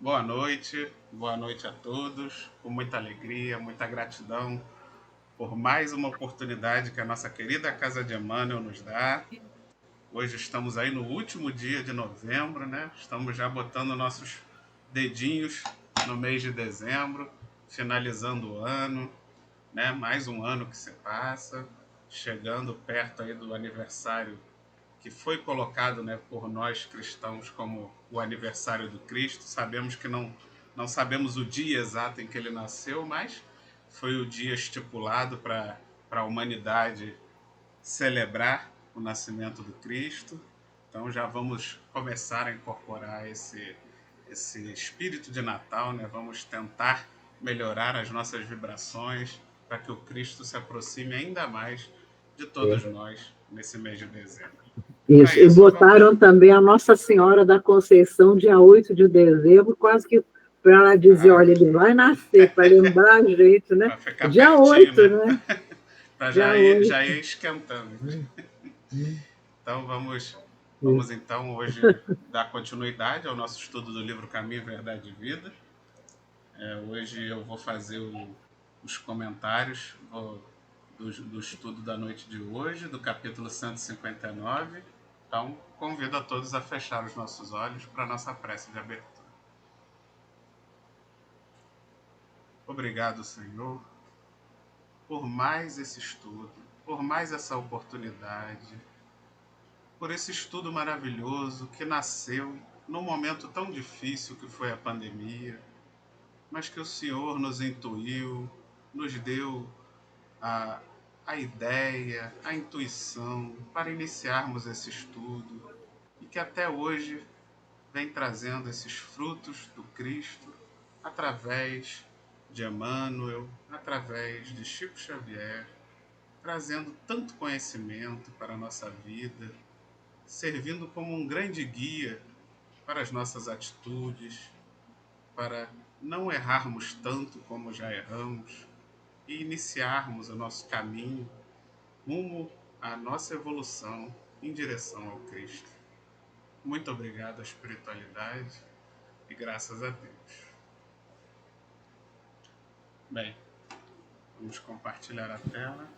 boa noite a todos, com muita alegria, muita gratidão por mais uma oportunidade que a nossa querida Casa de Emmanuel nos dá. Hoje estamos aí no último dia de novembro, né? Estamos já botando nossos dedinhos no mês de dezembro, finalizando o ano, né? Mais um ano que se passa, chegando perto aí do aniversário que foi colocado, né, por nós cristãos como o aniversário do Cristo. Sabemos que não sabemos o dia exato em que ele nasceu, mas foi o dia estipulado para a humanidade celebrar o nascimento do Cristo. Então já vamos começar a incorporar esse espírito de Natal, né? Vamos tentar melhorar as nossas vibrações para que o Cristo se aproxime ainda mais de todos É. nós nesse mês de dezembro. E para Isso. E isso vamos. botaram também a Nossa Senhora da Conceição, dia 8 de dezembro, quase que para ela dizer, Ah, olha, ele vai nascer, para lembrar a gente, né? para ficar Dia pertinho, 8, né? né? Para Dia já 8. ir esquentando. Então vamos Isso. então hoje dar continuidade ao nosso estudo do livro Caminho, Verdade e Vida. Hoje eu vou fazer os comentários do estudo da noite de hoje, do capítulo 159. Então convido a todos a fechar os nossos olhos para a nossa prece de abertura. Obrigado, Senhor, por mais esse estudo, por mais essa oportunidade, por esse estudo maravilhoso que nasceu num momento tão difícil que foi a pandemia, mas que o Senhor nos intuiu, nos deu a, a ideia, a intuição para iniciarmos esse estudo e que até hoje vem trazendo esses frutos do Cristo através de Emmanuel, através de Chico Xavier, trazendo tanto conhecimento para a nossa vida, servindo como um grande guia para as nossas atitudes, para não errarmos tanto como já erramos e iniciarmos o nosso caminho rumo à nossa evolução em direção ao Cristo. Muito obrigado à espiritualidade e graças a Deus. Bem, vamos compartilhar a tela.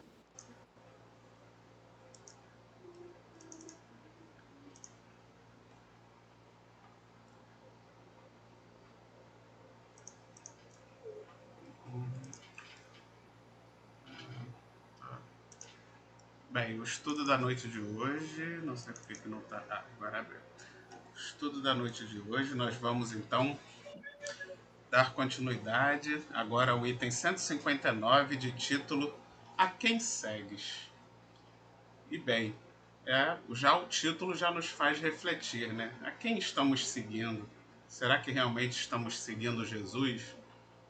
Bem, o estudo da noite de hoje, não sei por que não está. Agora abriu. O estudo da noite de hoje, nós vamos então dar continuidade agora ao item 159 de título A Quem Segues? E bem, já o título já nos faz refletir, né? A quem estamos seguindo? Será que realmente estamos seguindo Jesus?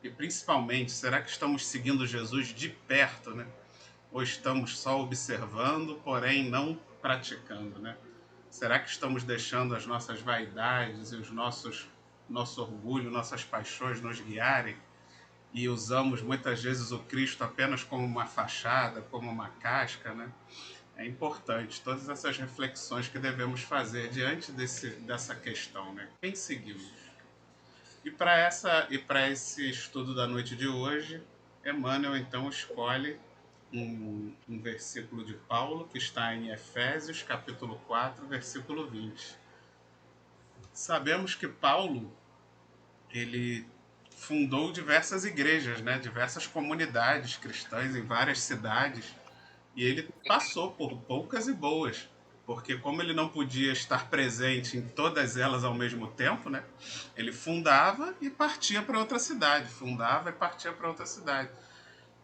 E principalmente, será que estamos seguindo Jesus de perto, né? Ou estamos só observando, porém não praticando, né? Será que estamos deixando as nossas vaidades e nosso orgulho, nossas paixões nos guiarem e usamos muitas vezes o Cristo apenas como uma fachada, como uma casca, né? É importante todas essas reflexões que devemos fazer diante dessa questão, né? Quem seguimos? E para esse estudo da noite de hoje, Emmanuel então escolhe um versículo de Paulo que está em Efésios, capítulo 4, versículo 20. Sabemos que Paulo, ele fundou diversas igrejas, né? Diversas comunidades cristãs em várias cidades, e ele passou por poucas e boas, porque como ele não podia estar presente em todas elas ao mesmo tempo, né? Ele fundava e partia para outra cidade, fundava e partia para outra cidade.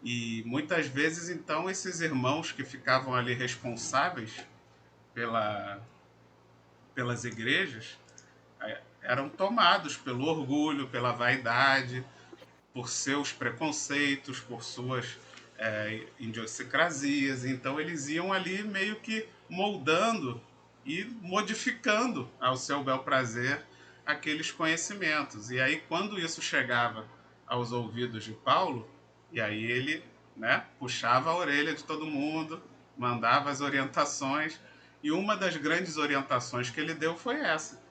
E muitas vezes, então, esses irmãos que ficavam ali responsáveis pela, pelas igrejas eram tomados pelo orgulho, pela vaidade, por seus preconceitos, por suas idiosincrasias. Então eles iam ali meio que moldando e modificando ao seu bel prazer aqueles conhecimentos. E aí quando isso chegava aos ouvidos de Paulo, e aí ele, né, puxava a orelha de todo mundo, mandava as orientações, e uma das grandes orientações que ele deu foi essa: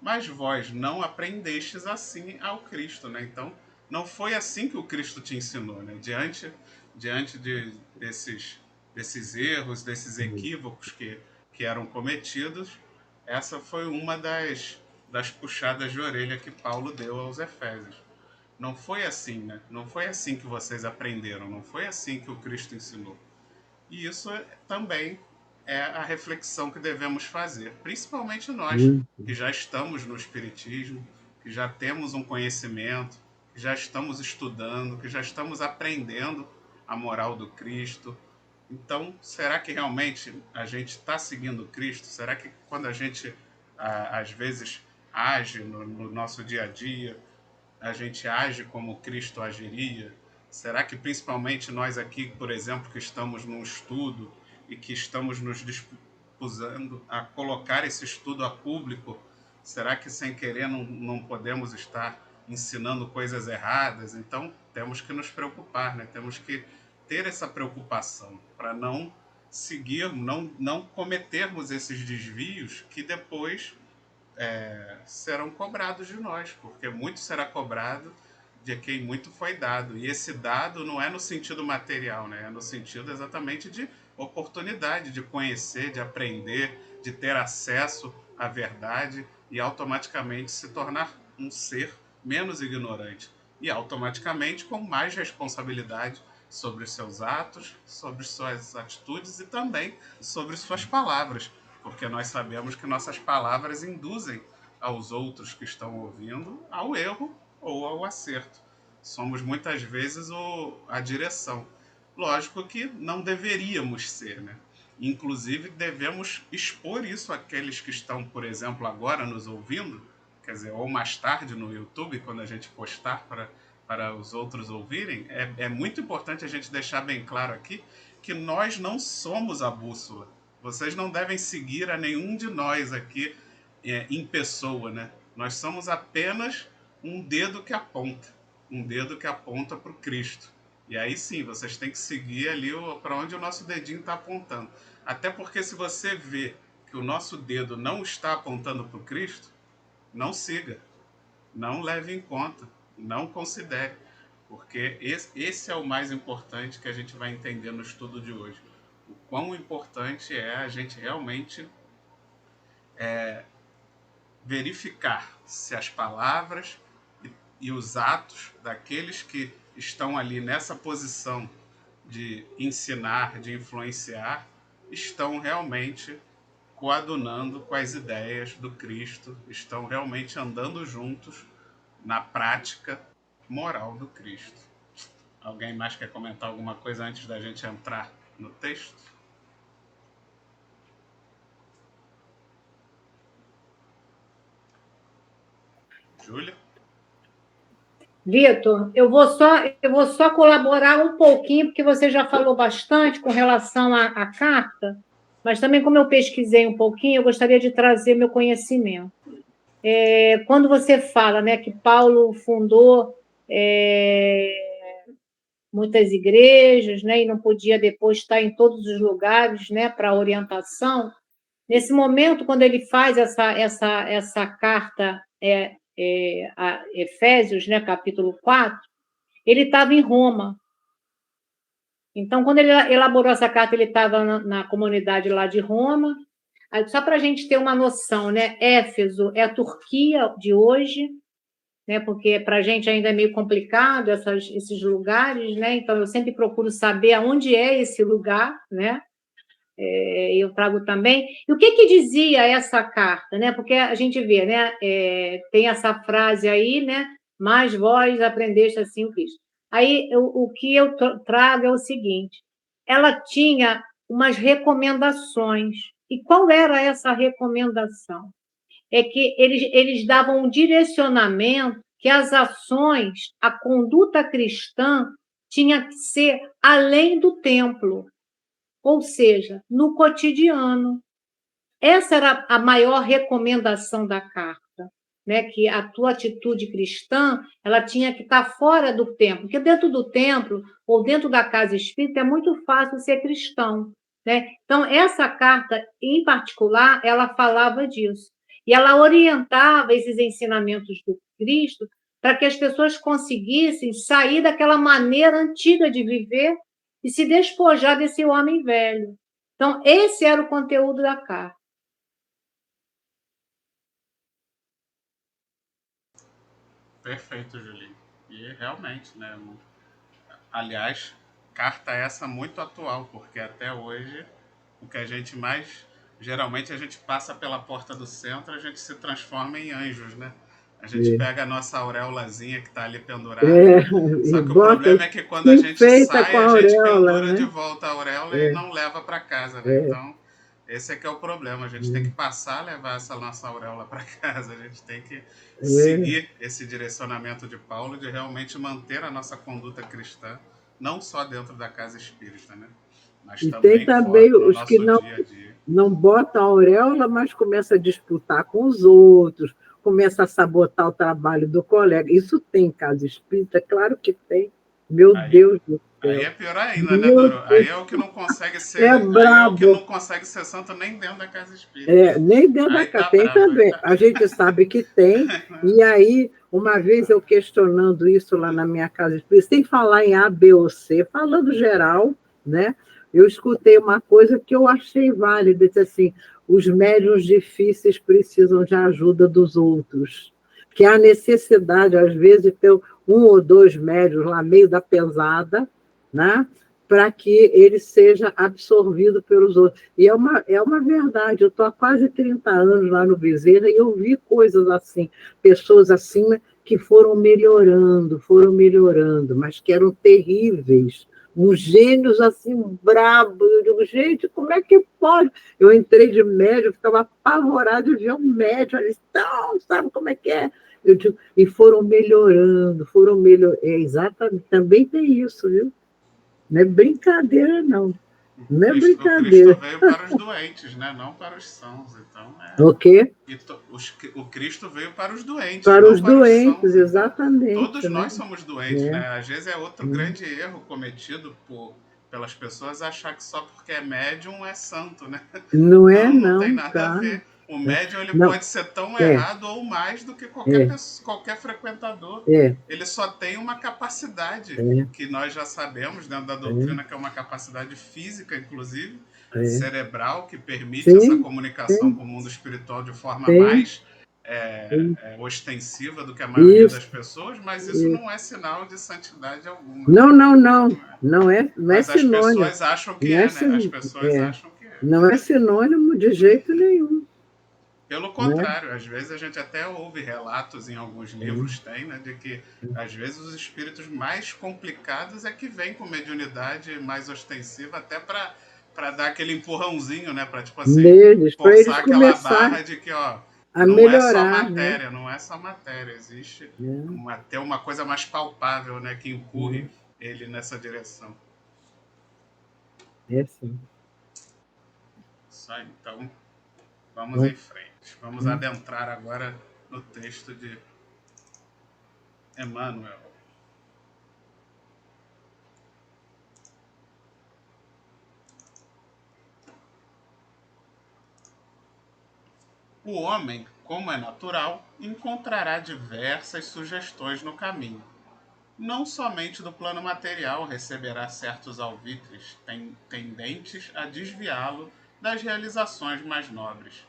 mas vós não aprendestes assim ao Cristo, né? Então, não foi assim que o Cristo te ensinou, né? Diante desses erros, desses equívocos que eram cometidos, essa foi uma das puxadas de orelha que Paulo deu aos Efésios. Não foi assim, né? Não foi assim que vocês aprenderam, não foi assim que o Cristo ensinou. E isso também é a reflexão que devemos fazer, principalmente nós que já estamos no Espiritismo, que já temos um conhecimento, que já estamos estudando, que já estamos aprendendo a moral do Cristo. Então, será que realmente a gente está seguindo Cristo? Será que quando a gente, às vezes, age no nosso dia a dia, a gente age como Cristo agiria? Será que principalmente nós aqui, por exemplo, que estamos num estudo e que estamos nos dispusando a colocar esse estudo a público, será que sem querer não podemos estar ensinando coisas erradas? Então temos que nos preocupar, né? Temos que ter essa preocupação para não seguir, não cometermos esses desvios que depois serão cobrados de nós, porque muito será cobrado de quem muito foi dado. E esse dado não é no sentido material, né? É no sentido exatamente de oportunidade de conhecer, de aprender, de ter acesso à verdade e automaticamente se tornar um ser menos ignorante e automaticamente com mais responsabilidade sobre os seus atos, sobre suas atitudes e também sobre suas palavras, porque nós sabemos que nossas palavras induzem aos outros que estão ouvindo ao erro ou ao acerto. Somos muitas vezes a direção. Lógico que não deveríamos ser, né? Inclusive, devemos expor isso àqueles que estão, por exemplo, agora nos ouvindo, quer dizer, ou mais tarde no YouTube, quando a gente postar para os outros ouvirem. É muito importante a gente deixar bem claro aqui que nós não somos a bússola. Vocês não devem seguir a nenhum de nós aqui em pessoa, né? Nós somos apenas um dedo que aponta para o Cristo. E aí sim, vocês têm que seguir ali para onde o nosso dedinho está apontando. Até porque se você vê que o nosso dedo não está apontando para o Cristo, não siga, não leve em conta, não considere, porque esse é o mais importante que a gente vai entender no estudo de hoje. O quão importante é a gente realmente verificar se as palavras e os atos daqueles que estão ali nessa posição de ensinar, de influenciar, estão realmente coadunando com as ideias do Cristo, estão realmente andando juntos na prática moral do Cristo. Alguém mais quer comentar alguma coisa antes da gente entrar no texto? Júlia? Vitor, eu vou só colaborar um pouquinho, porque você já falou bastante com relação à carta, mas também, como eu pesquisei um pouquinho, eu gostaria de trazer meu conhecimento. Quando você fala, né, que Paulo fundou muitas igrejas, né, e não podia depois estar em todos os lugares, né, para orientação, nesse momento, quando ele faz essa carta a Efésios, né, capítulo 4, ele estava em Roma. Então, quando ele elaborou essa carta, ele estava na comunidade lá de Roma. Só para a gente ter uma noção, né? Éfeso é a Turquia de hoje, né? Porque para a gente ainda é meio complicado esses lugares, né? Então, eu sempre procuro saber aonde é esse lugar, né? Eu trago também. E o que dizia essa carta, né? Porque a gente vê, né? Tem essa frase aí, né? Mas vós aprendeste assim o Cristo. Aí, o que eu trago é o seguinte: ela tinha umas recomendações. E qual era essa recomendação? É que eles davam um direcionamento que as ações, a conduta cristã tinha que ser além do templo, ou seja, no cotidiano. Essa era a maior recomendação da carta, né? Que a tua atitude cristã ela tinha que estar fora do templo, porque dentro do templo ou dentro da casa espírita é muito fácil ser cristão, né? Então, essa carta, em particular, ela falava disso. E ela orientava esses ensinamentos do Cristo para que as pessoas conseguissem sair daquela maneira antiga de viver e se despojar desse homem velho. Então, esse era o conteúdo da carta. Perfeito, Julinho. E realmente, né? Aliás, carta essa muito atual, porque até hoje o que a gente mais. Geralmente a gente passa pela porta do centro, a gente se transforma em anjos, né? A gente É, pega a nossa auréolazinha que está ali pendurada. é, e Só que o bota, problema é que quando se a gente enfeita com sai, a a gente auréola, pendura de né? volta a auréola e É, não leva para casa, né? é, Então, esse é que é o problema. A gente tem que é, passar a levar essa nossa auréola para casa. A gente tem que é. seguir esse direcionamento de Paulo de realmente manter a nossa conduta cristã, não só dentro da casa espírita, né? Mas E tem também fora, também no os que nosso não, dia a dia. não botam a auréola, mas começam a disputar com os outros, começa a sabotar o trabalho do colega. Isso tem casa espírita? Claro que tem. Meu Aí, Deus do aí céu. é pior ainda, né, Meu Doro? Aí Deus, é o que não consegue é ser, aí é o que não brabo. consegue ser santo nem dentro da casa espírita. É, nem dentro da Aí casa. tá Tem bravo, aí também. tá. A gente sabe que tem. E aí, uma vez eu questionando isso lá na minha casa espírita, sem falar em A, B ou C, falando geral, né? Eu escutei uma coisa que eu achei válida, disse assim, os médiuns difíceis precisam de ajuda dos outros. Que há necessidade, às vezes, de ter um ou dois médiuns lá meio da pesada, né? Para que ele seja absorvido pelos outros. E é uma verdade, eu estou há quase 30 anos lá no Bezerra e eu vi coisas assim, pessoas assim que foram melhorando, mas que eram terríveis, uns gênios assim bravos. Eu digo, gente, como é que pode? Eu entrei de médio, ficava apavorado de ver um médio ali, não, sabe como é que é? Eu digo, e foram melhorando, foram melhorando. É, exatamente, também tem isso, viu? Não é brincadeira, não. Não é O Cristo brincadeira. veio para os doentes, né? Não para os sãos. Então, O quê? o Cristo veio para os doentes, Para não os para os doentes, sãos. Então, exatamente, todos né? nós somos doentes, É, né? Às vezes é outro grande erro cometido pelas pessoas achar que só porque é médium é santo, né? não é, Não, não tem não, nada a cara. ver. O médium ele Não, pode ser tão é, errado ou mais do que qualquer é, pessoa, qualquer frequentador. é, Ele só tem uma capacidade é, que nós já sabemos dentro da é, doutrina que é uma capacidade física, inclusive é. cerebral, que permite essa Sim, comunicação sim, com o mundo espiritual de forma sim, mais sim. ostensiva do que a maioria Isso, das pessoas, mas isso isso. não é sinal de santidade alguma, né? Não, não, não. Não é. Não é Mas as sinônimo. pessoas acham que Não é, é, né? As pessoas é, acham que é. não é sinônimo de jeito nenhum, Pelo né? contrário, às vezes a gente até ouve relatos em alguns livros, tem, né, de que às vezes os espíritos mais complicados é que vêm com mediunidade mais ostensiva, até para dar aquele empurrãozinho, né, para tipo assim, Neles, para eles forçar aquela começarem barra de que, ó, a não é só melhorar, né? matéria, não é só matéria, existe É, ter uma coisa mais palpável, né, que empurre é, ele nessa direção. é sim. Só então, vamos em Bom, frente. Vamos adentrar agora no texto de Emmanuel. O homem, como é natural, encontrará diversas sugestões no caminho. Não somente do plano material receberá certos alvitres tendentes a desviá-lo das realizações mais nobres.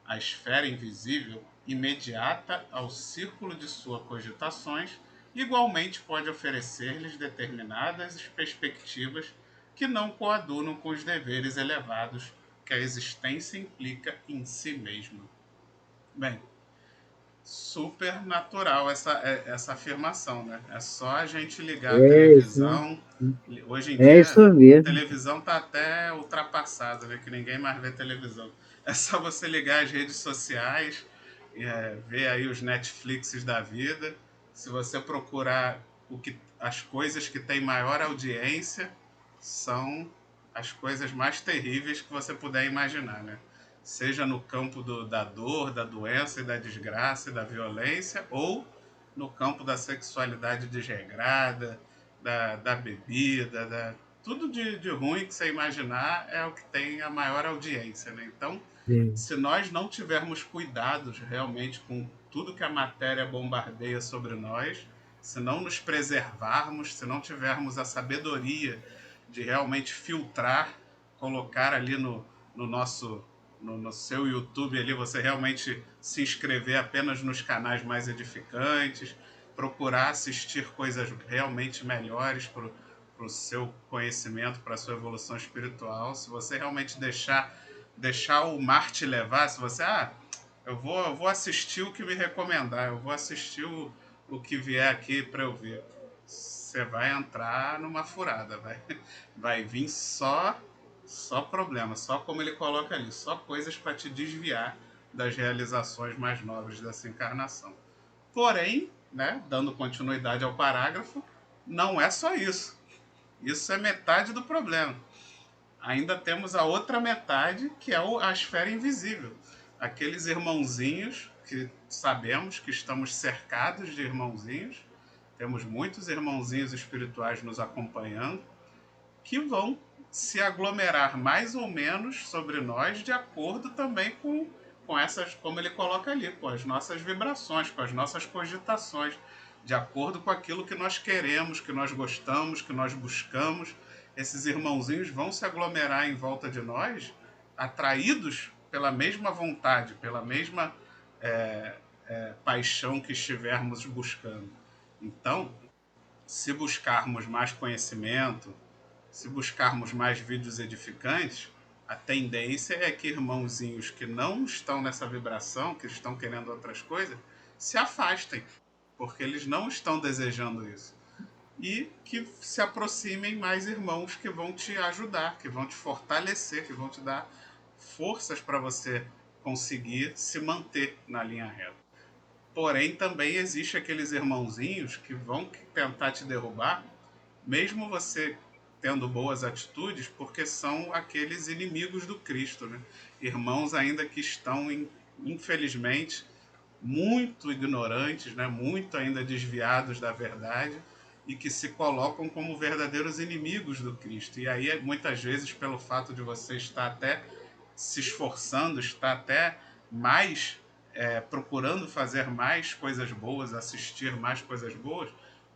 A esfera invisível, imediata ao círculo de suas cogitações, igualmente pode oferecer-lhes determinadas perspectivas que não coadunam com os deveres elevados que a existência implica em si mesma. Bem, super natural essa afirmação, né? É só a gente ligar a é isso, né? televisão. Hoje em É dia, isso mesmo. televisão tá até ultrapassada, né? Que ninguém mais vê televisão. É só você ligar as redes sociais, ver aí os Netflixes da vida. Se você procurar as coisas que têm maior audiência, são as coisas mais terríveis que você puder imaginar, né? Seja no campo da dor, da doença e da desgraça e da violência, ou no campo da sexualidade desregrada, da bebida, tudo de ruim que você imaginar é o que tem a maior audiência, né? Então, Sim. Se nós não tivermos cuidados realmente com tudo que a matéria bombardeia sobre nós, se não nos preservarmos, se não tivermos a sabedoria de realmente filtrar, colocar ali no nosso no seu YouTube ali, você realmente se inscrever apenas nos canais mais edificantes, procurar assistir coisas realmente melhores para o seu conhecimento, para a sua evolução espiritual. Se você realmente deixar o mar te levar, se você, eu vou assistir o que me recomendar, eu vou assistir o que vier aqui para eu ver. Você vai entrar numa furada, vai vir só problema, só como ele coloca ali, só coisas para te desviar das realizações mais nobres dessa encarnação. Porém, né, dando continuidade ao parágrafo, não é só isso. Isso é metade do problema. Ainda temos a outra metade, que é a esfera invisível. Aqueles irmãozinhos que sabemos que estamos cercados de irmãozinhos, temos muitos irmãozinhos espirituais nos acompanhando, que vão se aglomerar mais ou menos sobre nós de acordo também com essas, como ele coloca ali, com as nossas vibrações, com as nossas cogitações, de acordo com aquilo que nós queremos, que nós gostamos, que nós buscamos. Esses irmãozinhos vão se aglomerar em volta de nós, atraídos pela mesma vontade, pela mesma paixão que estivermos buscando. Então, se buscarmos mais conhecimento, se buscarmos mais vídeos edificantes, a tendência é que irmãozinhos que não estão nessa vibração, que estão querendo outras coisas, se afastem, porque eles não estão desejando isso. E que se aproximem mais irmãos que vão te ajudar, que vão te fortalecer, que vão te dar forças para você conseguir se manter na linha reta. Porém, também existe aqueles irmãozinhos que vão tentar te derrubar, mesmo você tendo boas atitudes, porque são aqueles inimigos do Cristo, né? Irmãos ainda que estão, infelizmente, muito ignorantes, né? Muito ainda desviados da verdade e que se colocam como verdadeiros inimigos do Cristo. E aí, muitas vezes, pelo fato de você estar até se esforçando, estar até mais procurando fazer mais coisas boas, assistir mais coisas boas,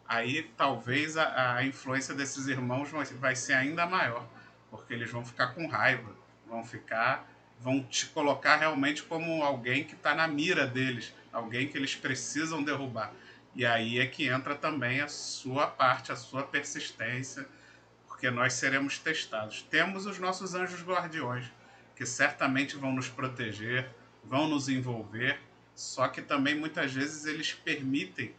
aí talvez a influência desses irmãos vai ser ainda maior, porque eles vão ficar com raiva, vão te colocar realmente como alguém que está na mira deles, alguém que eles precisam derrubar. E aí é que entra também a sua parte, a sua persistência, porque nós seremos testados. Temos os nossos anjos guardiões, que certamente vão nos proteger, vão nos envolver, só que também muitas vezes eles permitem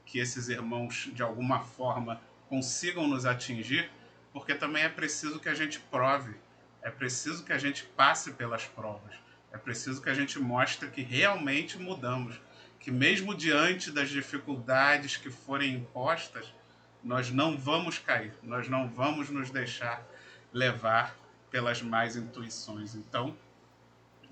que esses irmãos de alguma forma consigam nos atingir, porque também é preciso que a gente prove, é preciso que a gente passe pelas provas, é preciso que a gente mostre que realmente mudamos, que mesmo diante das dificuldades que forem impostas, nós não vamos cair, nós não vamos nos deixar levar pelas más intuições. Então,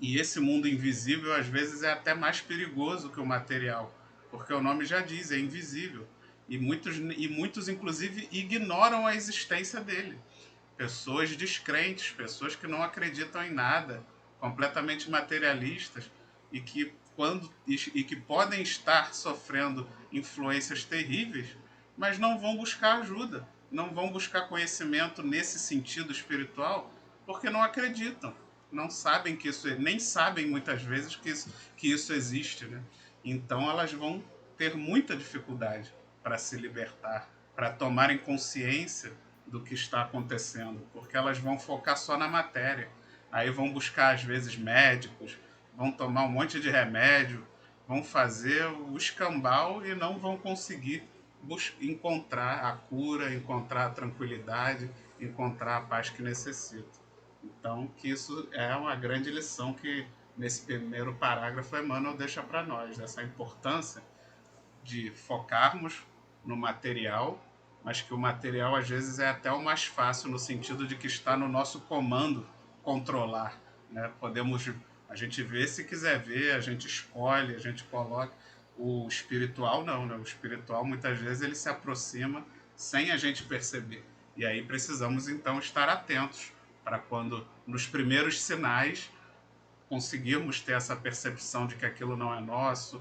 e esse mundo invisível às vezes é até mais perigoso que o material, porque o nome já diz, é invisível. E muitos inclusive ignoram a existência dele. Pessoas descrentes, pessoas que não acreditam em nada, completamente materialistas e que podem estar sofrendo influências terríveis, mas não vão buscar ajuda, não vão buscar conhecimento nesse sentido espiritual, porque não acreditam, não sabem que isso, nem sabem muitas vezes que isso existe, né? Então elas vão ter muita dificuldade para se libertar, para tomarem consciência do que está acontecendo, porque elas vão focar só na matéria. Aí vão buscar, às vezes, médicos, vão tomar um monte de remédio, vão fazer o escambau e não vão conseguir encontrar a cura, encontrar a tranquilidade, encontrar a paz que necessitam. Então, que isso é uma grande lição que, nesse primeiro parágrafo, Emmanuel deixa para nós, dessa importância de focarmos no material, mas que o material às vezes é até o mais fácil no sentido de que está no nosso comando controlar, né? A gente vê se quiser ver, a gente escolhe, a gente coloca. O espiritual não, né? O espiritual muitas vezes ele se aproxima sem a gente perceber. E aí precisamos então estar atentos para quando nos primeiros sinais conseguirmos ter essa percepção de que aquilo não é nosso,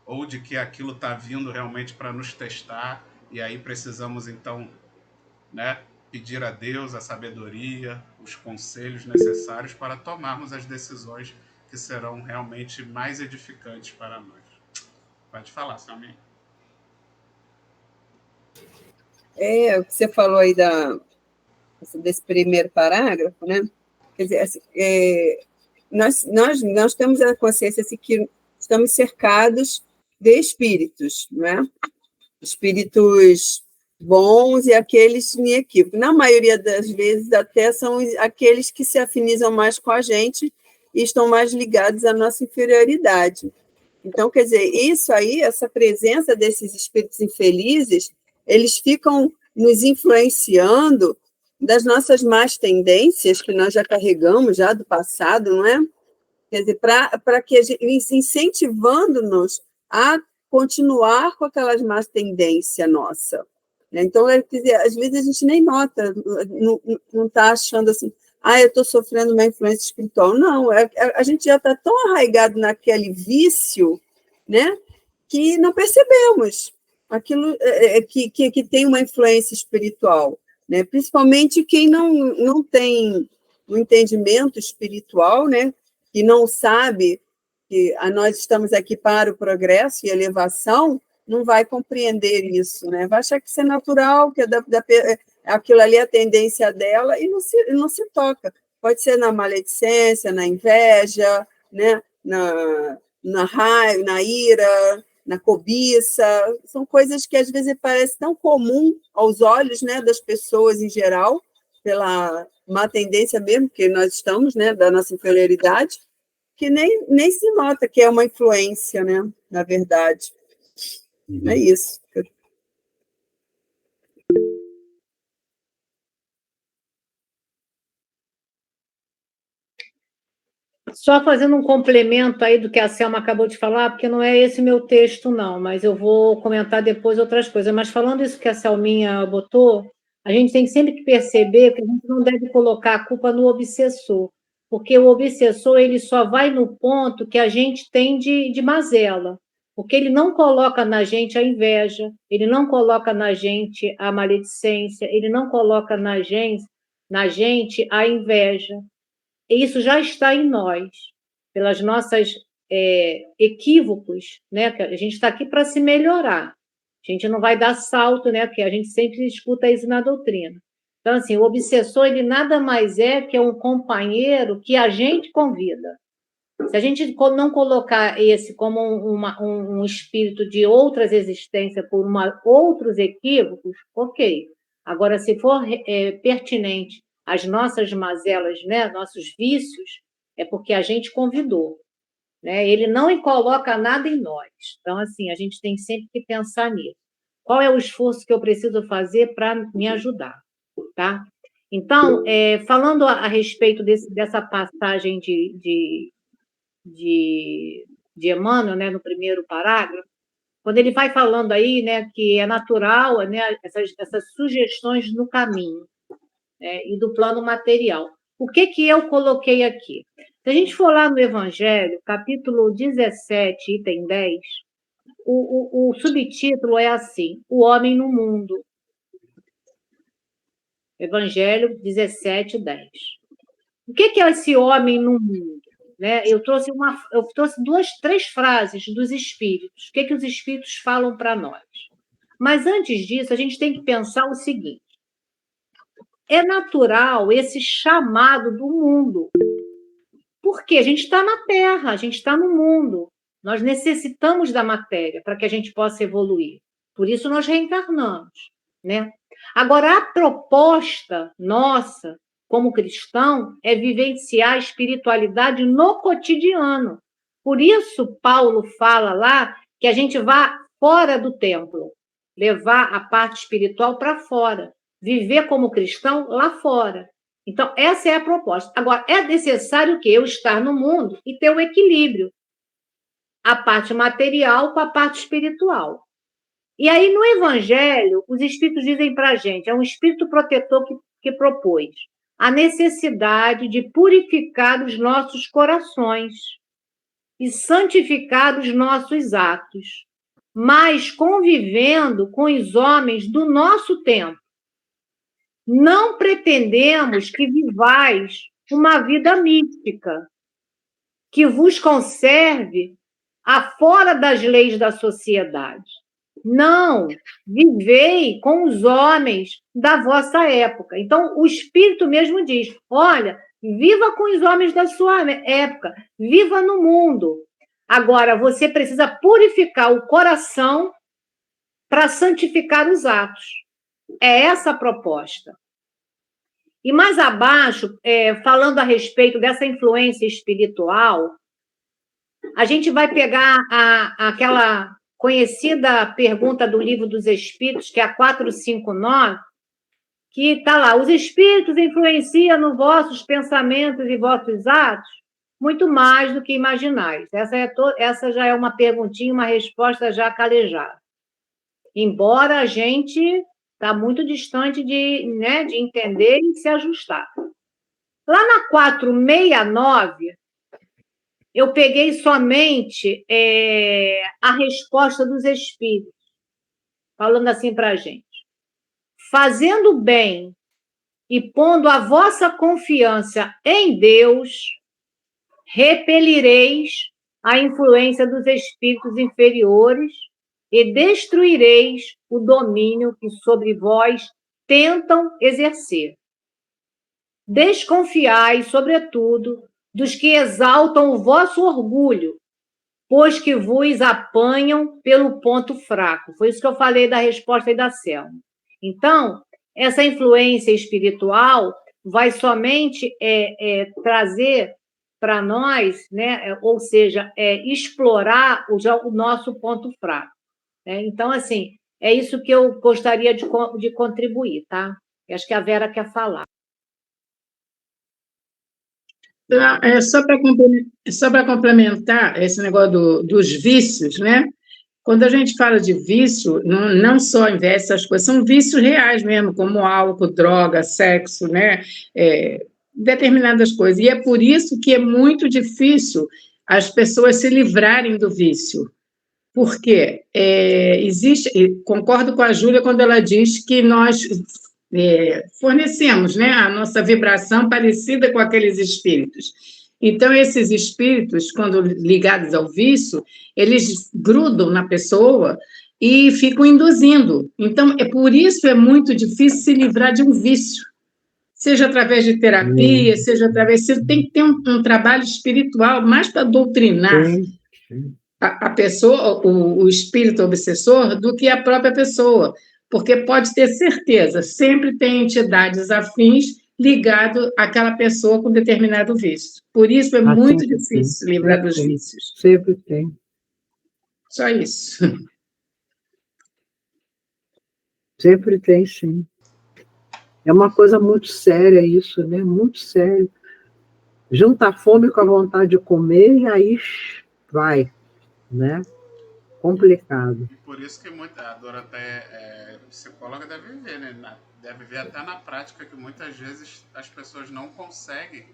ou de que aquilo está vindo realmente para nos testar, e aí precisamos, então, né, pedir a Deus a sabedoria, os conselhos necessários para tomarmos as decisões que serão realmente mais edificantes para nós. Pode falar, Samir. O que você falou aí desse primeiro parágrafo, né? Quer dizer, assim, nós temos a consciência assim, que estamos cercados de espíritos, né? Espíritos bons e aqueles em equívoco. Na maioria das vezes, até são aqueles que se afinizam mais com a gente e estão mais ligados à nossa inferioridade. Então, quer dizer, isso aí, essa presença desses espíritos infelizes, eles ficam nos influenciando das nossas más tendências que nós já carregamos já do passado, não é? Quer dizer, para que a gente, incentivando-nos a continuar com aquelas más tendências nossa. Então, quer dizer, às vezes a gente nem nota, não está achando assim, eu estou sofrendo uma influência espiritual. Não, a gente já está tão arraigado naquele vício, né, que não percebemos aquilo que tem uma influência espiritual, né? Principalmente quem não tem um entendimento espiritual, né, que não sabe que nós estamos aqui para o progresso e elevação, não vai compreender isso, né? Vai achar que isso é natural, que aquilo ali é a tendência dela, e não se toca. Pode ser na maledicência, na inveja, né? na raiva, na ira, na cobiça. São coisas que às vezes parecem tão comum aos olhos, né, das pessoas em geral, pela má tendência mesmo que nós estamos, né, da nossa inferioridade, que nem se nota que é uma influência, né, na verdade. É isso. Só fazendo um complemento aí do que a Selma acabou de falar, porque não é esse meu texto, não, mas eu vou comentar depois outras coisas. Mas falando isso que a Selminha botou, a gente tem sempre que perceber que a gente não deve colocar a culpa no obsessor, porque o obsessor ele só vai no ponto que a gente tem de mazela, porque ele não coloca na gente a inveja, ele não coloca na gente a maledicência, ele não coloca na gente a inveja. Isso já está em nós, pelas nossas equívocos, né? A gente está aqui para se melhorar. A gente não vai dar salto, né? Que a gente sempre escuta isso na doutrina. Então, assim, o obsessor, ele nada mais é que um companheiro que a gente convida. Se a gente não colocar esse como um espírito de outras existências por outros equívocos, ok. Agora, se for pertinente às nossas mazelas, né, nossos vícios, é porque a gente convidou. Né? Ele não coloca nada em nós. Então, assim, a gente tem sempre que pensar nisso. Qual é o esforço que eu preciso fazer para me ajudar? Tá? Então, falando a respeito dessa passagem de Emmanuel, né, no primeiro parágrafo, quando ele vai falando aí, né, que é natural, né, essas sugestões no caminho, né, e do plano material. O que eu coloquei aqui? Se a gente for lá no Evangelho, capítulo 17, item 10, o subtítulo é assim: O Homem no Mundo. Evangelho 17, 10. O que é esse homem no mundo? Né? Eu trouxe 3 frases dos espíritos. O que os espíritos falam para nós? Mas antes disso, a gente tem que pensar o seguinte: é natural esse chamado do mundo. Porque a gente está na Terra, a gente está no mundo. Nós necessitamos da matéria para que a gente possa evoluir. Por isso nós reencarnamos. Né? Agora, a proposta nossa, como cristão, é vivenciar a espiritualidade no cotidiano. Por isso, Paulo fala lá que a gente vá fora do templo, levar a parte espiritual para fora, viver como cristão lá fora. Então, essa é a proposta. Agora, é necessário que eu estar no mundo e ter o equilíbrio, a parte material com a parte espiritual. E aí, no Evangelho, os espíritos dizem para a gente, é um espírito protetor que propôs. a necessidade de purificar os nossos corações e santificar os nossos atos, mas convivendo com os homens do nosso tempo. Não pretendemos que vivais uma vida mística, que vos conserve afora das leis da sociedade. Não, vivei com os homens da vossa época. Então, o Espírito mesmo diz, olha, viva com os homens da sua época, viva no mundo. Agora, você precisa purificar o coração para santificar os atos. É essa a proposta. E mais abaixo, falando a respeito dessa influência espiritual, a gente vai pegar aquela conhecida pergunta do Livro dos Espíritos, que é a 459, que está lá, os espíritos influenciam nos vossos pensamentos e vossos atos muito mais do que imaginais. Essa já é uma perguntinha, uma resposta já calejada. Embora a gente está muito distante de entender e se ajustar. Lá na 469, eu peguei somente a resposta dos espíritos, falando assim para a gente. Fazendo bem e pondo a vossa confiança em Deus, repelireis a influência dos espíritos inferiores e destruireis o domínio que sobre vós tentam exercer. Desconfiai, sobretudo, dos que exaltam o vosso orgulho, pois que vos apanham pelo ponto fraco. Foi isso que eu falei da resposta aí da Selma. Então, essa influência espiritual vai somente trazer para nós, ou seja, explorar o nosso ponto fraco. Então, assim, é isso que eu gostaria de contribuir, tá? Acho que a Vera quer falar. Só para complementar esse negócio dos vícios, né? Quando a gente fala de vício, não só investe essas coisas, são vícios reais mesmo, como álcool, droga, sexo, né? Determinadas coisas. E é por isso que é muito difícil as pessoas se livrarem do vício. Porque concordo com a Júlia quando ela diz que nós fornecemos, né, a nossa vibração parecida com aqueles espíritos. Então, esses espíritos, quando ligados ao vício, eles grudam na pessoa e ficam induzindo. Então, por isso é muito difícil se livrar de um vício. Seja através de terapia, seja através... Você tem que ter um trabalho espiritual, mais para doutrinar a pessoa, o espírito obsessor, do que a própria pessoa. Porque pode ter certeza, sempre tem entidades afins ligado àquela pessoa com determinado vício. Por isso é muito difícil livrar dos vícios. Sempre tem. Só isso. Sempre tem, sim. É uma coisa muito séria isso, né? Muito sério. Junta a fome com a vontade de comer e aí vai, né? Complicado. Por isso que a Doroteia, psicóloga, deve ver, né? Deve ver até na prática que muitas vezes as pessoas não conseguem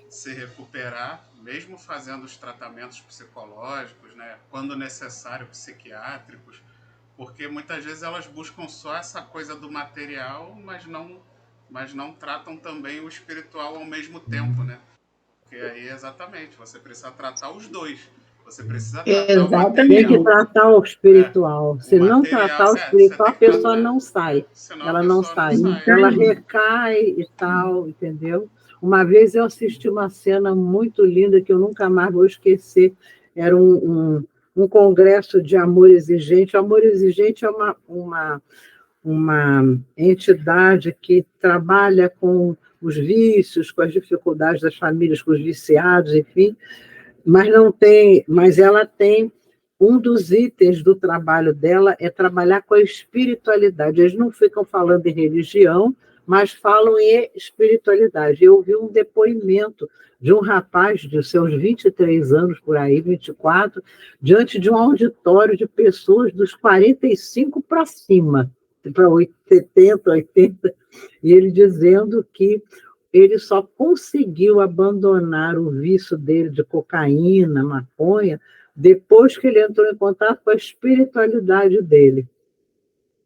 se recuperar, mesmo fazendo os tratamentos psicológicos, né? Quando necessário, psiquiátricos, porque muitas vezes elas buscam só essa coisa do material, mas não tratam também o espiritual ao mesmo tempo, né? Porque aí, exatamente, você precisa tratar os dois. Você precisa tratar o material. Tem que tratar o espiritual. Se não tratar o espiritual, a pessoa não sai. Ela não sai. Ela recai e tal, entendeu? Uma vez eu assisti uma cena muito linda que eu nunca mais vou esquecer. Era um congresso de Amor Exigente. O Amor Exigente é uma entidade que trabalha com os vícios, com as dificuldades das famílias, com os viciados, enfim. Mas ela tem, um dos itens do trabalho dela é trabalhar com a espiritualidade. Eles não ficam falando em religião, mas falam em espiritualidade. Eu vi um depoimento de um rapaz de seus 23 anos, por aí, 24, diante de um auditório de pessoas dos 45 para cima, para 70, 80, e ele dizendo que ele só conseguiu abandonar o vício dele de cocaína, maconha, depois que ele entrou em contato com a espiritualidade dele.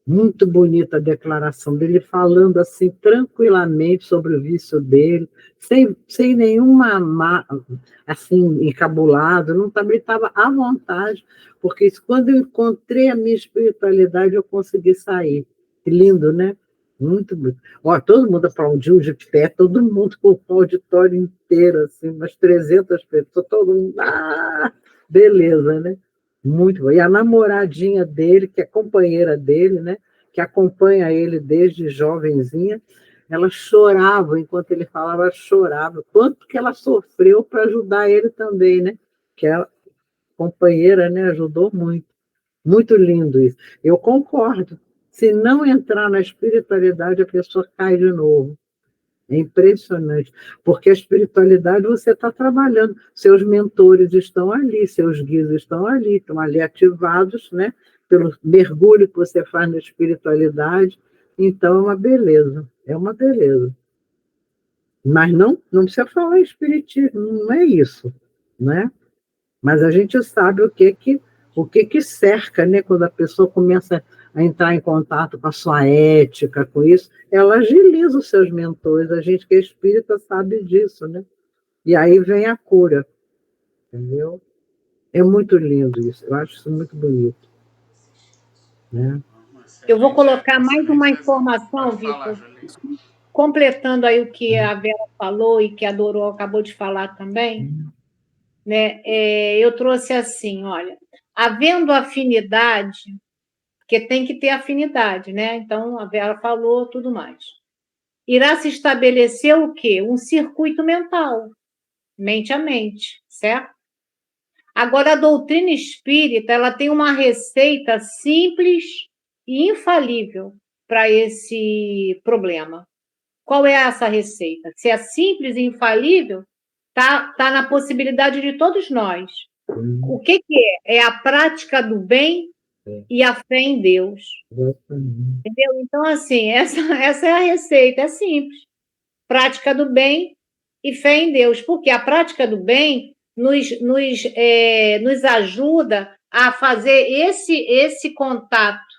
Muito bonita a declaração dele, falando assim tranquilamente sobre o vício dele, sem nenhuma assim encabulado, não também estava à vontade, porque quando eu encontrei a minha espiritualidade eu consegui sair. Que lindo, né? Muito bonito. Ó, todo mundo aplaudiu de pé, todo mundo com o auditório inteiro, assim, umas 300 pessoas, todo mundo. Ah, beleza, né? Muito bom. E a namoradinha dele, que é companheira dele, né? Que acompanha ele desde jovenzinha, ela chorava, enquanto ele falava, ela chorava. Quanto que ela sofreu para ajudar ele também, né? Que a companheira, né, ajudou muito. Muito lindo isso. Eu concordo. Se não entrar na espiritualidade, a pessoa cai de novo. É impressionante, porque a espiritualidade você está trabalhando, seus mentores estão ali, seus guias estão ali ativados, né, pelo mergulho que você faz na espiritualidade, então é uma beleza, é uma beleza. Mas não precisa falar espiritismo, não é isso, né? Mas a gente sabe o que cerca, né, quando a pessoa começa a entrar em contato com a sua ética, com isso, ela agiliza os seus mentores. A gente que é espírita sabe disso, né? E aí vem a cura, entendeu? É muito lindo isso, eu acho isso muito bonito, né? Eu vou colocar mais uma Excelente exemplo. informação, Pode falar, Vitor, Julinha. completando aí o que a Vera falou e que a Dorô acabou de falar também, né? Eu trouxe assim, olha, havendo afinidade, porque tem que ter afinidade, né? Então, a Vera falou tudo mais. Irá se estabelecer o quê? Um circuito mental, mente a mente, certo? Agora, a doutrina espírita, ela tem uma receita simples e infalível para esse problema. Qual é essa receita? Se é simples e infalível, tá na possibilidade de todos nós. O que é? É a prática do bem e a fé em Deus. Entendeu? Então, assim, essa é a receita, é simples. Prática do bem e fé em Deus. Porque a prática do bem nos ajuda a fazer esse contato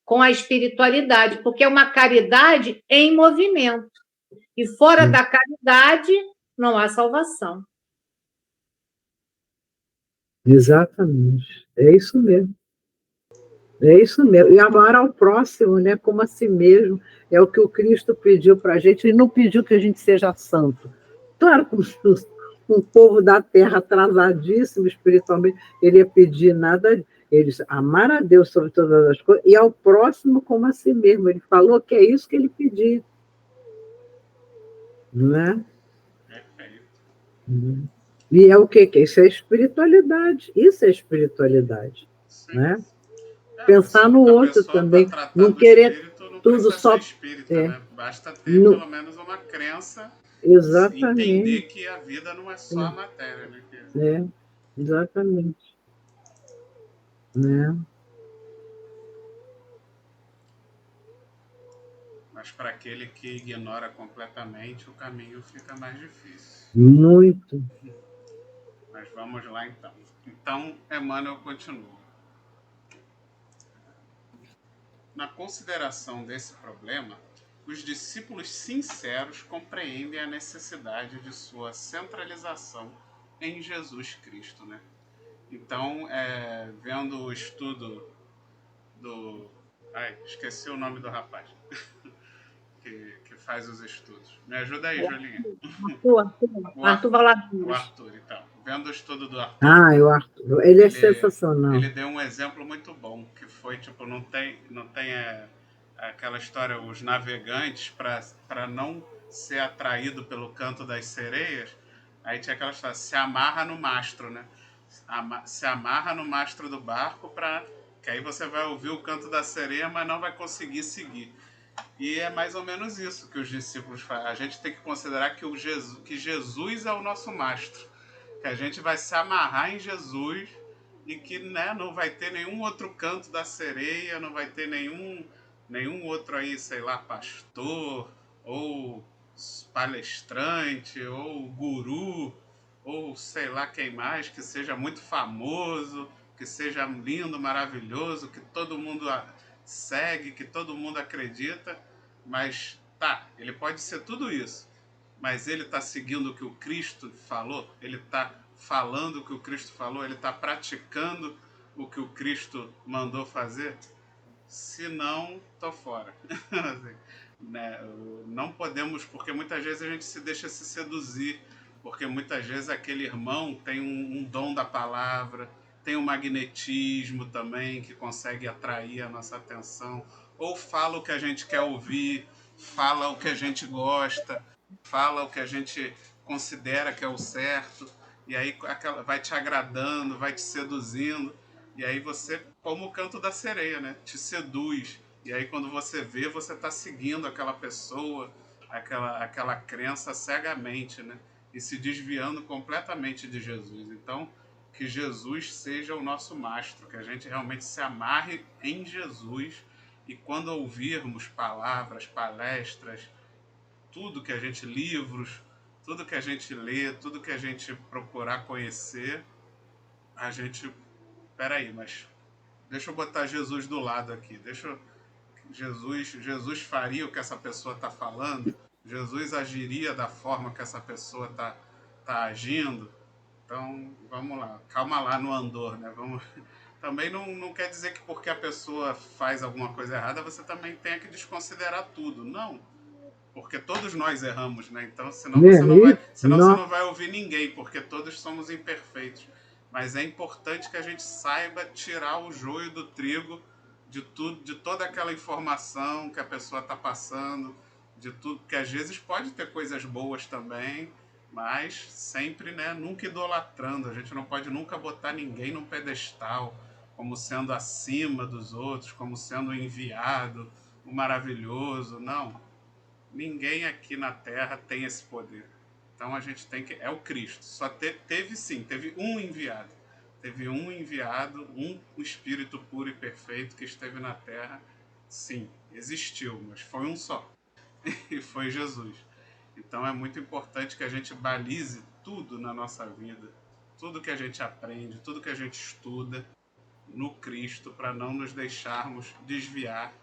com a espiritualidade, porque é uma caridade em movimento. E fora da caridade, não há salvação. Exatamente. É isso mesmo. É isso mesmo. E amar ao próximo, né, como a si mesmo, é o que o Cristo pediu para a gente. Ele não pediu que a gente seja santo. Claro que um povo da terra atrasadíssimo espiritualmente, ele ia pedir nada. Ele disse, amar a Deus sobre todas as coisas e ao próximo como a si mesmo. Ele falou que é isso que ele pediu. Né? Perfeito. E é o quê? Isso é espiritualidade. Isso é espiritualidade. Né? Pensar no outro também. Não querer espírito, não tudo precisa só. ser espírita, né? Basta ter No, pelo menos uma crença, exatamente. entender que a vida não é só a matéria, né? Exatamente. Né? Mas para aquele que ignora completamente, o caminho fica mais difícil. Muito. Mas vamos lá então. Então, Emmanuel continua. Na consideração desse problema, os discípulos sinceros compreendem a necessidade de sua centralização em Jesus Cristo, né? Então, vendo o estudo do... esqueci o nome do rapaz que faz os estudos. Me ajuda aí, Julinha. Arthur Valadares. O Arthur, então. Vendo o estudo do Arthur. O Arthur. Ele é sensacional. Ele deu um exemplo muito bom, que foi, tipo, não tem aquela história, os navegantes, para não ser atraído pelo canto das sereias, aí tinha aquela história, se amarra no mastro, né? Se amarra no mastro do barco, que aí você vai ouvir o canto da sereia, mas não vai conseguir seguir. E é mais ou menos isso que os discípulos fazem. A gente tem que considerar que Jesus é o nosso mastro, que a gente vai se amarrar em Jesus e que, né, não vai ter nenhum outro canto da sereia, não vai ter nenhum outro aí, sei lá, pastor ou palestrante, ou guru, ou sei lá quem mais, que seja muito famoso, que seja lindo, maravilhoso, que todo mundo segue, que todo mundo acredita, mas tá, ele pode ser tudo isso, mas ele está seguindo o que o Cristo falou, ele está falando o que o Cristo falou, ele está praticando o que o Cristo mandou fazer? Se não, tô fora. Assim, né? Não podemos, porque muitas vezes a gente se deixa se seduzir, porque muitas vezes aquele irmão tem um dom da palavra, tem um magnetismo também que consegue atrair a nossa atenção, ou fala o que a gente quer ouvir, fala o que a gente gosta, fala o que a gente considera que é o certo, e aí vai te agradando, vai te seduzindo, e aí você, como o canto da sereia, né? Te seduz. E aí quando você vê, você está seguindo aquela pessoa, aquela crença cegamente, né? E se desviando completamente de Jesus. Então, que Jesus seja o nosso mastro, que a gente realmente se amarre em Jesus, e quando ouvirmos palavras, palestras, tudo que a gente, livros, tudo que a gente lê, tudo que a gente procurar conhecer, a gente, peraí, mas deixa eu botar Jesus do lado aqui, Jesus faria o que essa pessoa está falando, Jesus agiria da forma que essa pessoa tá agindo. Então, vamos lá, calma lá no andor, né? Também não quer dizer que porque a pessoa faz alguma coisa errada, você também tenha que desconsiderar tudo. Não, porque todos nós erramos, né? Então, senão você não vai ouvir ninguém, porque todos somos imperfeitos. Mas é importante que a gente saiba tirar o joio do trigo de tudo, de toda aquela informação que a pessoa está passando, de tudo, que às vezes pode ter coisas boas também, mas sempre, né, nunca idolatrando. A gente não pode nunca botar ninguém num pedestal como sendo acima dos outros, como sendo o enviado, o maravilhoso. Não, ninguém aqui na Terra tem esse poder. Então a gente tem que... É o Cristo. Só teve um enviado. Teve um enviado, um Espírito puro e perfeito que esteve na Terra. Sim, existiu, mas foi um só. E foi Jesus. Então é muito importante que a gente balize tudo na nossa vida, tudo que a gente aprende, tudo que a gente estuda no Cristo, para não nos deixarmos desviar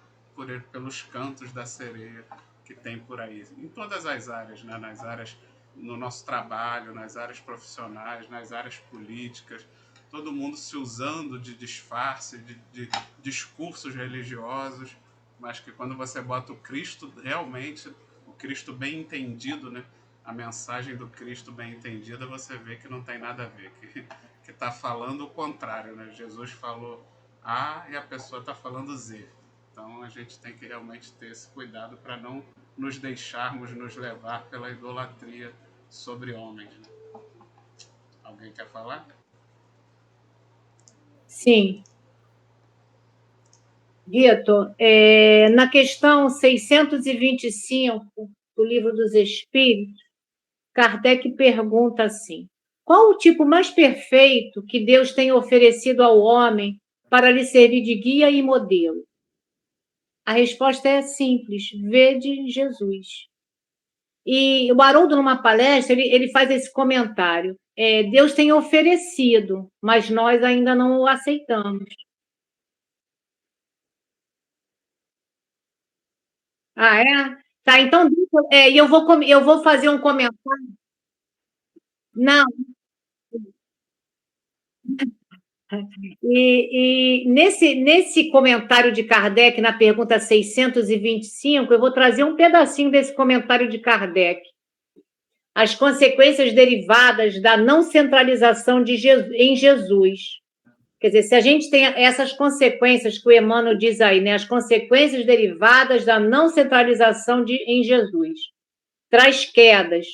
pelos cantos da sereia que tem por aí, em todas as áreas, né? Nas áreas, no nosso trabalho, nas áreas profissionais, nas áreas políticas, todo mundo se usando de disfarce, de discursos religiosos, mas que quando você bota o Cristo realmente, o Cristo bem entendido, né? A mensagem do Cristo bem entendida, você vê que não tem nada a ver, que está falando o contrário, né? Jesus falou A e a pessoa está falando Z. Então a gente tem que realmente ter esse cuidado para não nos deixarmos nos levar pela idolatria sobre homens. Alguém quer falar? Sim. Guito, na questão 625 do Livro dos Espíritos, Kardec pergunta assim: qual o tipo mais perfeito que Deus tem oferecido ao homem para lhe servir de guia e modelo? A resposta é simples: vede Jesus. E o Haroldo, numa palestra, ele faz esse comentário: Deus tem oferecido, mas nós ainda não o aceitamos. Ah, é? Tá, então, eu vou fazer um comentário. Não, e nesse comentário de Kardec, na pergunta 625, eu vou trazer um pedacinho desse comentário de Kardec. As consequências derivadas da não centralização em Jesus. Quer dizer, se a gente tem essas consequências que o Emmanuel diz aí, né, as consequências derivadas da não centralização em Jesus, traz quedas.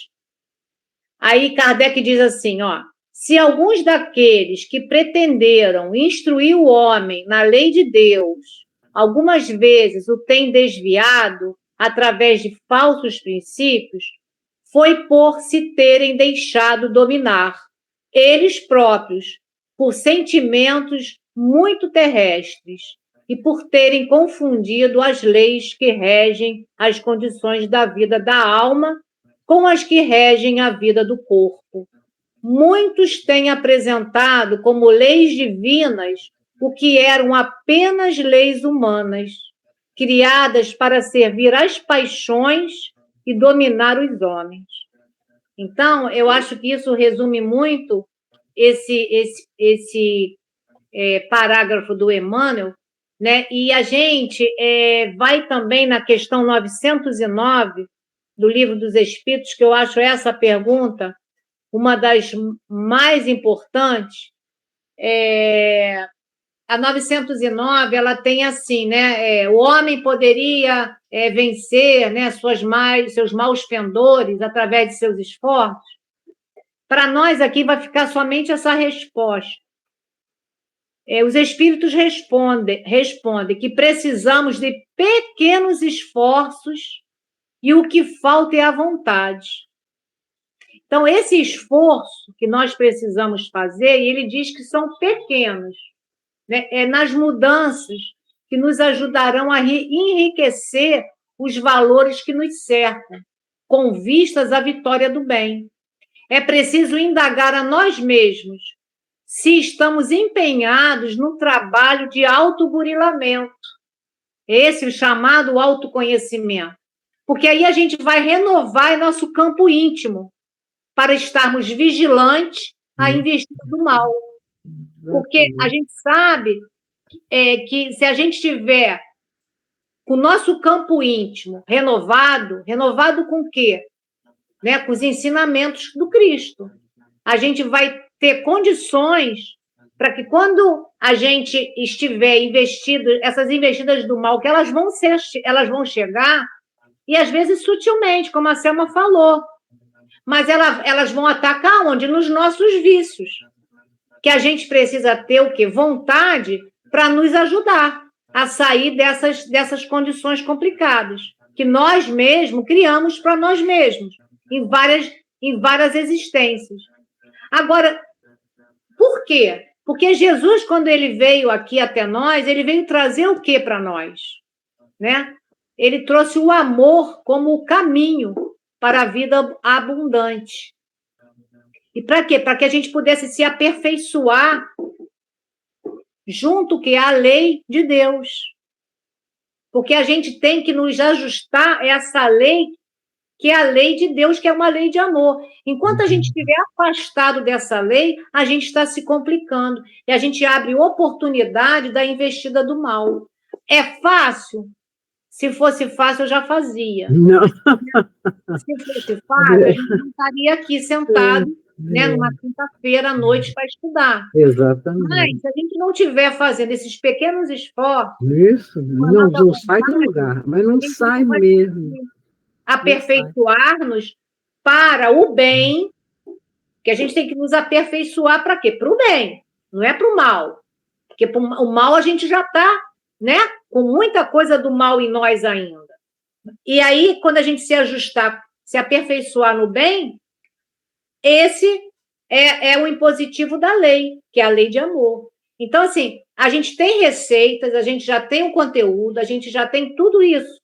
Aí Kardec diz assim, ó: se alguns daqueles que pretenderam instruir o homem na lei de Deus, algumas vezes o têm desviado através de falsos princípios, foi por se terem deixado dominar, eles próprios, por sentimentos muito terrestres e por terem confundido as leis que regem as condições da vida da alma com as que regem a vida do corpo. Muitos têm apresentado como leis divinas o que eram apenas leis humanas, criadas para servir às paixões e dominar os homens. Então, eu acho que isso resume muito esse parágrafo do Emmanuel, né? E a gente vai também na questão 909 do Livro dos Espíritos, que eu acho essa pergunta uma das mais importantes. A 909, ela tem assim, né? O homem poderia vencer, né, seus maus pendores através de seus esforços. Para nós aqui vai ficar somente essa resposta. Os espíritos respondem que precisamos de pequenos esforços e o que falta é a vontade. Então, esse esforço que nós precisamos fazer, e ele diz que são pequenos, né? Nas mudanças que nos ajudarão a enriquecer os valores que nos cercam, com vistas à vitória do bem. É preciso indagar a nós mesmos se estamos empenhados no trabalho de autoburilamento, esse o chamado autoconhecimento, porque aí a gente vai renovar nosso campo íntimo para estarmos vigilantes à investida do mal. Porque a gente sabe que se a gente tiver o nosso campo íntimo renovado com o quê? Né? Com os ensinamentos do Cristo. A gente vai ter condições para que quando a gente estiver investido, essas investidas do mal, que elas vão chegar, e às vezes sutilmente, como a Selma falou, mas elas vão atacar onde? Nos nossos vícios. Que a gente precisa ter o quê? Vontade para nos ajudar a sair dessas condições complicadas, que nós mesmos criamos para nós mesmos, em várias existências. Agora, por quê? Porque Jesus, quando ele veio aqui até nós, ele veio trazer o quê para nós? Né? Ele trouxe o amor como o caminho para a vida abundante. E para quê? Para que a gente pudesse se aperfeiçoar junto que é a lei de Deus. Porque a gente tem que nos ajustar a essa lei, que é a lei de Deus, que é uma lei de amor. Enquanto a gente estiver afastado dessa lei, a gente está se complicando. E a gente abre oportunidade da investida do mal. É fácil? Se fosse fácil, eu já fazia. Não. Se fosse fácil, a gente não estaria aqui sentado, né, numa quinta-feira à noite para estudar. Exatamente. Mas se a gente não estiver fazendo esses pequenos esforços... Isso, não sai do lugar, mas não sai mesmo. Aperfeiçoar-nos para o bem, que a gente tem que nos aperfeiçoar para quê? Para o bem, não é para o mal. Porque o mal a gente já está, né, com muita coisa do mal em nós ainda. E aí, quando a gente se ajustar, se aperfeiçoar no bem, esse é o impositivo da lei, que é a lei de amor. Então, assim, a gente tem receitas, a gente já tem o conteúdo, a gente já tem tudo isso.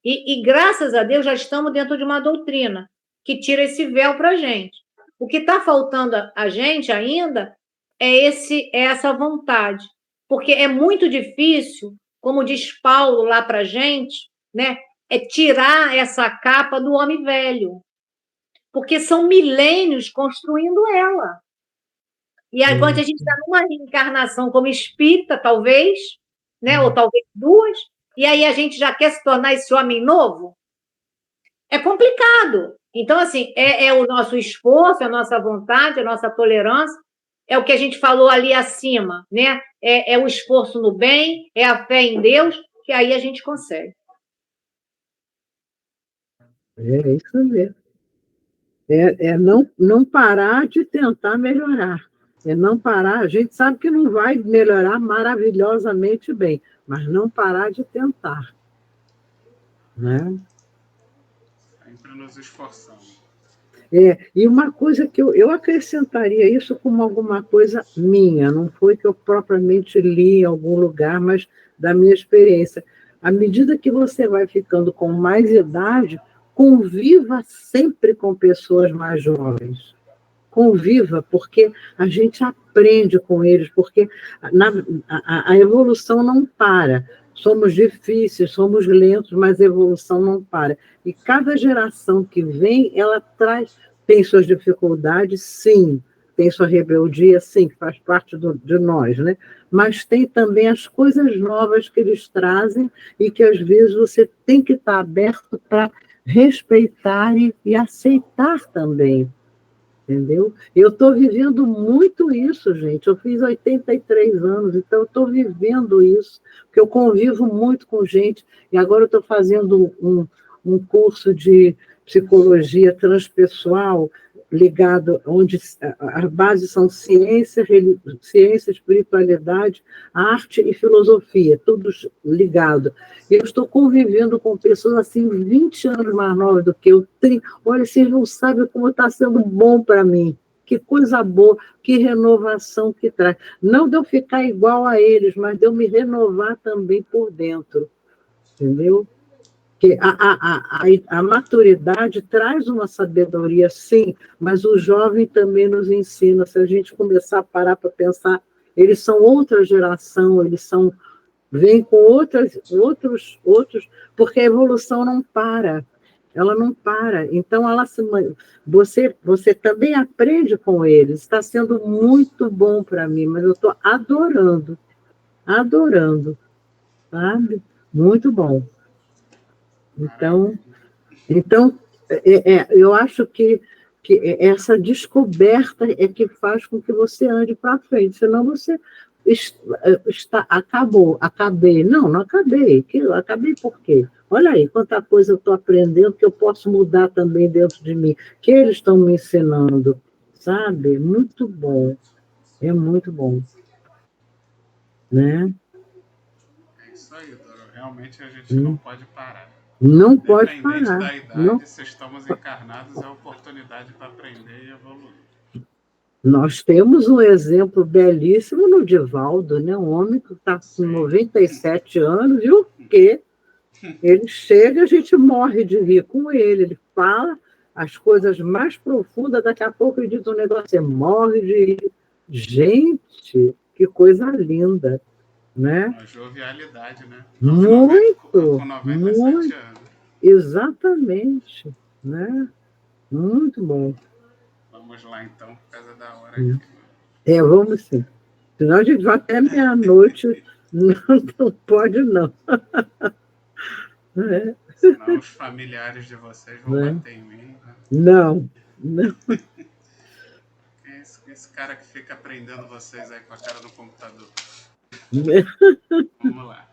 E graças a Deus, já estamos dentro de uma doutrina que tira esse véu para a gente. O que está faltando a gente ainda é essa vontade. Porque é muito difícil, como diz Paulo lá para a gente, né, tirar essa capa do homem velho. Porque são milênios construindo ela. E agora a gente está numa reencarnação como espírita, talvez, né, ou talvez duas, e aí a gente já quer se tornar esse homem novo? É complicado. Então, assim, é o nosso esforço, a nossa vontade, a nossa tolerância, é o que a gente falou ali acima, né? É o esforço no bem, é a fé em Deus, que aí a gente consegue. É isso mesmo. É não parar de tentar melhorar. É não parar. A gente sabe que não vai melhorar maravilhosamente bem, mas não parar de tentar. Né? Sempre nos esforçando. E uma coisa que eu acrescentaria isso como alguma coisa minha, não foi que eu propriamente li em algum lugar, mas da minha experiência. À medida que você vai ficando com mais idade, conviva sempre com pessoas mais jovens. Conviva, porque a gente aprende com eles, porque a evolução não para. Somos difíceis, somos lentos, mas a evolução não para. E cada geração que vem, ela tem suas dificuldades, sim, tem sua rebeldia, sim, que faz parte de nós, né? Mas tem também as coisas novas que eles trazem e que, às vezes, você tem que estar aberto para respeitar e aceitar também. Entendeu? Eu estou vivendo muito isso, gente. Eu fiz 83 anos, então eu estou vivendo isso, porque eu convivo muito com gente, e agora eu estou fazendo um curso de psicologia transpessoal ligado, onde as bases são ciência, espiritualidade, arte e filosofia, tudo ligado. E eu estou convivendo com pessoas assim, 20 anos mais novas do que eu, 30. Olha, vocês não sabem como está sendo bom para mim. Que coisa boa, que renovação que traz. Não de eu ficar igual a eles, mas de eu me renovar também por dentro. Entendeu? Que a maturidade traz uma sabedoria, sim, mas o jovem também nos ensina. Se a gente começar a parar para pensar, eles são outra geração, vêm com outros, porque a evolução não para, ela não para. Então, você também aprende com eles. Está sendo muito bom para mim, mas eu estou adorando, sabe? Muito bom. Então eu acho que essa descoberta é que faz com que você ande para frente, senão você acabei. Não acabei. Acabei por quê? Olha aí, quanta coisa eu estou aprendendo que eu posso mudar também dentro de mim, que eles estão me ensinando, sabe? Muito bom, é muito bom, né? É isso aí, Dora. Realmente a gente não pode parar. Não pode Independente parar. da Não. idade, se estamos encarnados, é a oportunidade para aprender e evoluir. Nós temos um exemplo belíssimo no Divaldo, né? Um homem que está com 97 anos, e o quê? Ele chega, a gente morre de rir com ele, ele fala as coisas mais profundas, daqui a pouco ele diz um negócio, você morre de rir. Gente, que coisa linda, né? Uma jovialidade, né? Com 97 anos. Exatamente, né? Muito bom. Vamos lá, então, por causa da hora aqui. Vamos sim. Senão a gente vai até meia-noite. Não pode, não. Senão os familiares de vocês vão bater em mim. Né? Não. Esse cara que fica prendendo vocês aí com a cara no computador. Vamos lá.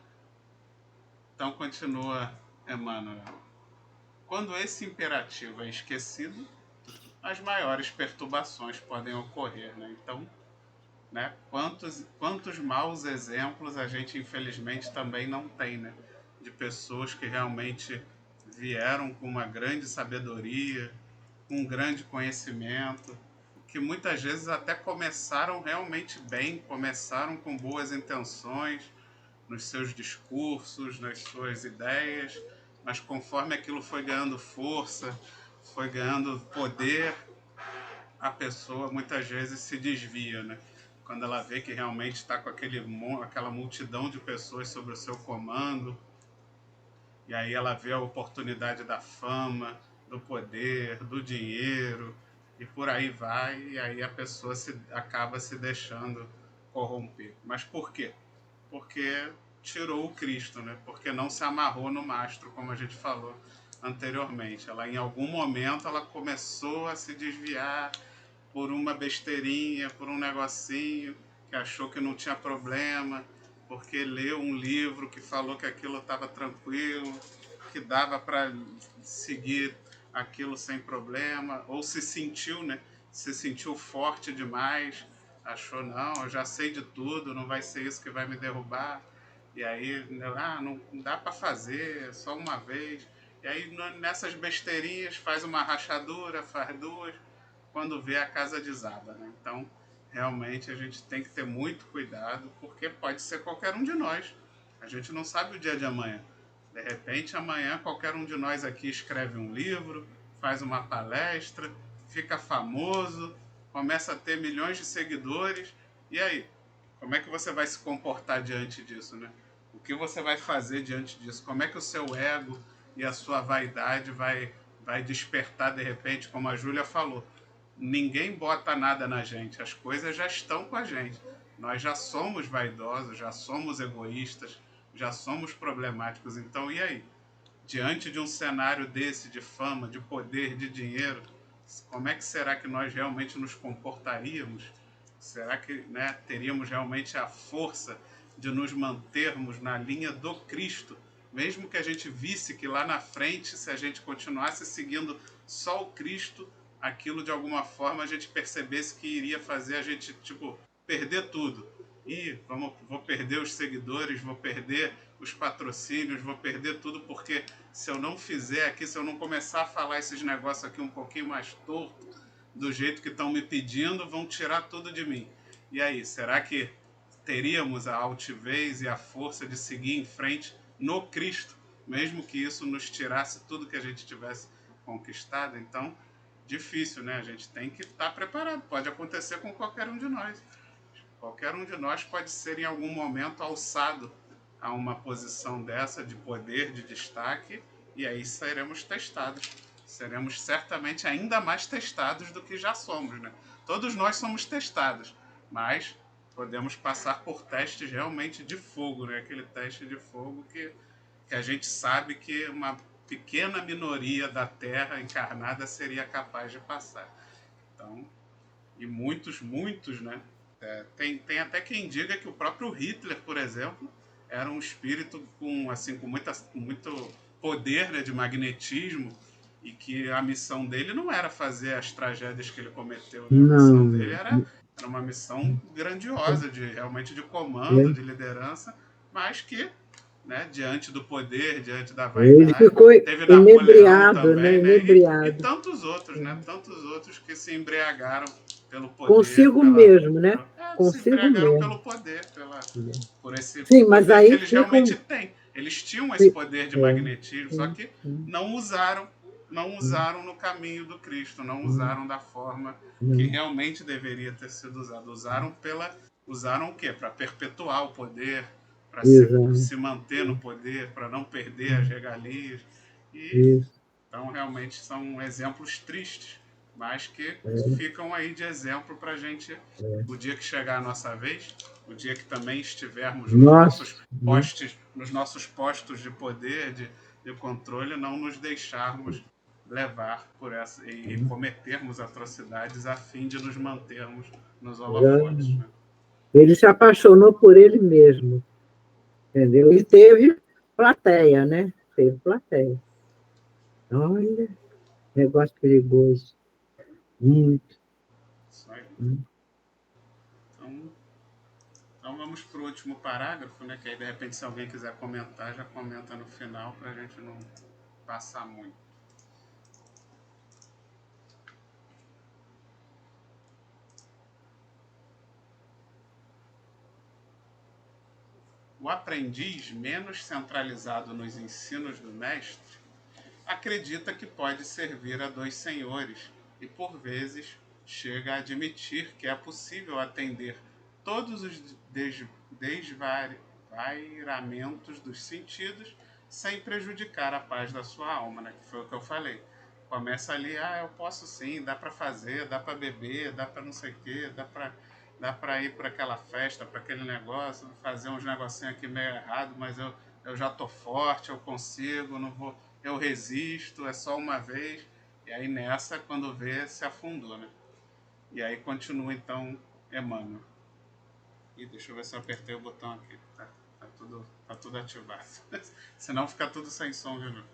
Então continua Emmanuel. Quando esse imperativo é esquecido, as maiores perturbações podem ocorrer, né? Então, né, quantos maus exemplos a gente infelizmente também não tem, né? De pessoas que realmente vieram com uma grande sabedoria, com um grande conhecimento, que muitas vezes até começaram realmente bem, começaram com boas intenções nos seus discursos, nas suas ideias, mas conforme aquilo foi ganhando força, foi ganhando poder, a pessoa muitas vezes se desvia, né? Quando ela vê que realmente está com aquela multidão de pessoas sob o seu comando, e aí ela vê a oportunidade da fama, do poder, do dinheiro, e por aí vai, e aí a pessoa acaba se deixando corromper. Mas por quê? Porque tirou o Cristo, né? Porque não se amarrou no mastro, como a gente falou anteriormente. Ela, em algum momento, ela começou a se desviar por uma besteirinha, por um negocinho, que achou que não tinha problema, porque leu um livro que falou que aquilo estava tranquilo, que dava para seguir aquilo sem problema, ou se sentiu, né? Se sentiu forte demais, achou, não, eu já sei de tudo, não vai ser isso que vai me derrubar. E aí, não dá para fazer, só uma vez. E aí, nessas besteirinhas, faz uma rachadura, faz duas, quando vê a casa desaba, né? Então, realmente, a gente tem que ter muito cuidado, porque pode ser qualquer um de nós. A gente não sabe o dia de amanhã. De repente, amanhã, qualquer um de nós aqui escreve um livro, faz uma palestra, fica famoso, começa a ter milhões de seguidores. E aí? Como é que você vai se comportar diante disso, né? O que você vai fazer diante disso? Como é que o seu ego e a sua vaidade vai despertar de repente, como a Júlia falou? Ninguém bota nada na gente, as coisas já estão com a gente. Nós já somos vaidosos, já somos egoístas, já somos problemáticos. Então, e aí? Diante de um cenário desse, de fama, de poder, de dinheiro, como é que será que nós realmente nos comportaríamos? Será que, né, teríamos realmente a força de nos mantermos na linha do Cristo? Mesmo que a gente visse que lá na frente, se a gente continuasse seguindo só o Cristo, aquilo de alguma forma a gente percebesse que iria fazer a gente, tipo, perder tudo. E vou perder os seguidores, vou perder os patrocínios, vou perder tudo, porque se eu não fizer aqui, se eu não começar a falar esses negócios aqui um pouquinho mais torto, do jeito que estão me pedindo, vão tirar tudo de mim. E aí, será que teríamos a altivez e a força de seguir em frente no Cristo, mesmo que isso nos tirasse tudo que a gente tivesse conquistado? Então, difícil, né? A gente tem que estar preparado. Pode acontecer com qualquer um de nós. Qualquer um de nós pode ser em algum momento alçado a uma posição dessa de poder, de destaque, e aí seremos testados. Seremos certamente ainda mais testados do que já somos, né? Todos nós somos testados, mas podemos passar por testes realmente de fogo, né? Aquele teste de fogo que a gente sabe que uma pequena minoria da Terra encarnada seria capaz de passar. Então, e muitos, né? Tem até quem diga que o próprio Hitler, por exemplo, era um espírito com muito poder, né, de magnetismo, e que a missão dele não era fazer as tragédias que ele cometeu, né? A missão dele Não, era uma missão grandiosa, realmente de comando, ele, de liderança, mas que, né, diante do poder, diante da ele vaidade, ficou teve Napoleão inebriado, né? também, né? E Inebriado. tantos outros, né? Tantos outros que se embriagaram pelo poder, Consigo mesmo, né? se Consigo embriagaram mesmo. pelo poder, por esse Sim, mas poder que aí eles realmente ficam. têm. Eles tinham esse poder de magnetismo, só É, que não usaram, não usaram no caminho do Cristo, não usaram da forma que não, realmente deveria ter sido usado. Usaram o quê? Para perpetuar o poder, para exato, se manter no poder, para não perder as regalias. E isso, então, realmente, são exemplos tristes, mas que é, ficam aí de exemplo para a gente, o dia que chegar a nossa vez, o dia que também estivermos nossa, né? nos nossos postos de poder, de controle, não nos deixarmos levar por essa e cometermos atrocidades a fim de nos mantermos nos holofotes, Já- né? Ele se apaixonou por ele mesmo, entendeu? E teve plateia, né? Teve plateia. Olha, negócio perigoso. Muito. Isso aí. Então, então vamos para o último parágrafo, né? Que aí de repente se alguém quiser comentar, já comenta no final para a gente não passar muito. O aprendiz menos centralizado nos ensinos do mestre acredita que pode servir a dois senhores e por vezes chega a admitir que é possível atender todos os desvairamentos dos sentidos sem prejudicar a paz da sua alma, né? Que foi o que eu falei. Começa ali, eu posso sim, dá para fazer, dá para beber, dá para não sei o quê, dá para ir para aquela festa, para aquele negócio, fazer uns negocinhos aqui meio errado, mas eu já tô forte, eu consigo, não vou, eu resisto, é só uma vez. E aí nessa, quando vê, se afundou, né? E aí continua então Emmanuel. E deixa eu ver se eu apertei o botão aqui. Tá tudo ativado. Senão fica tudo sem som de novo.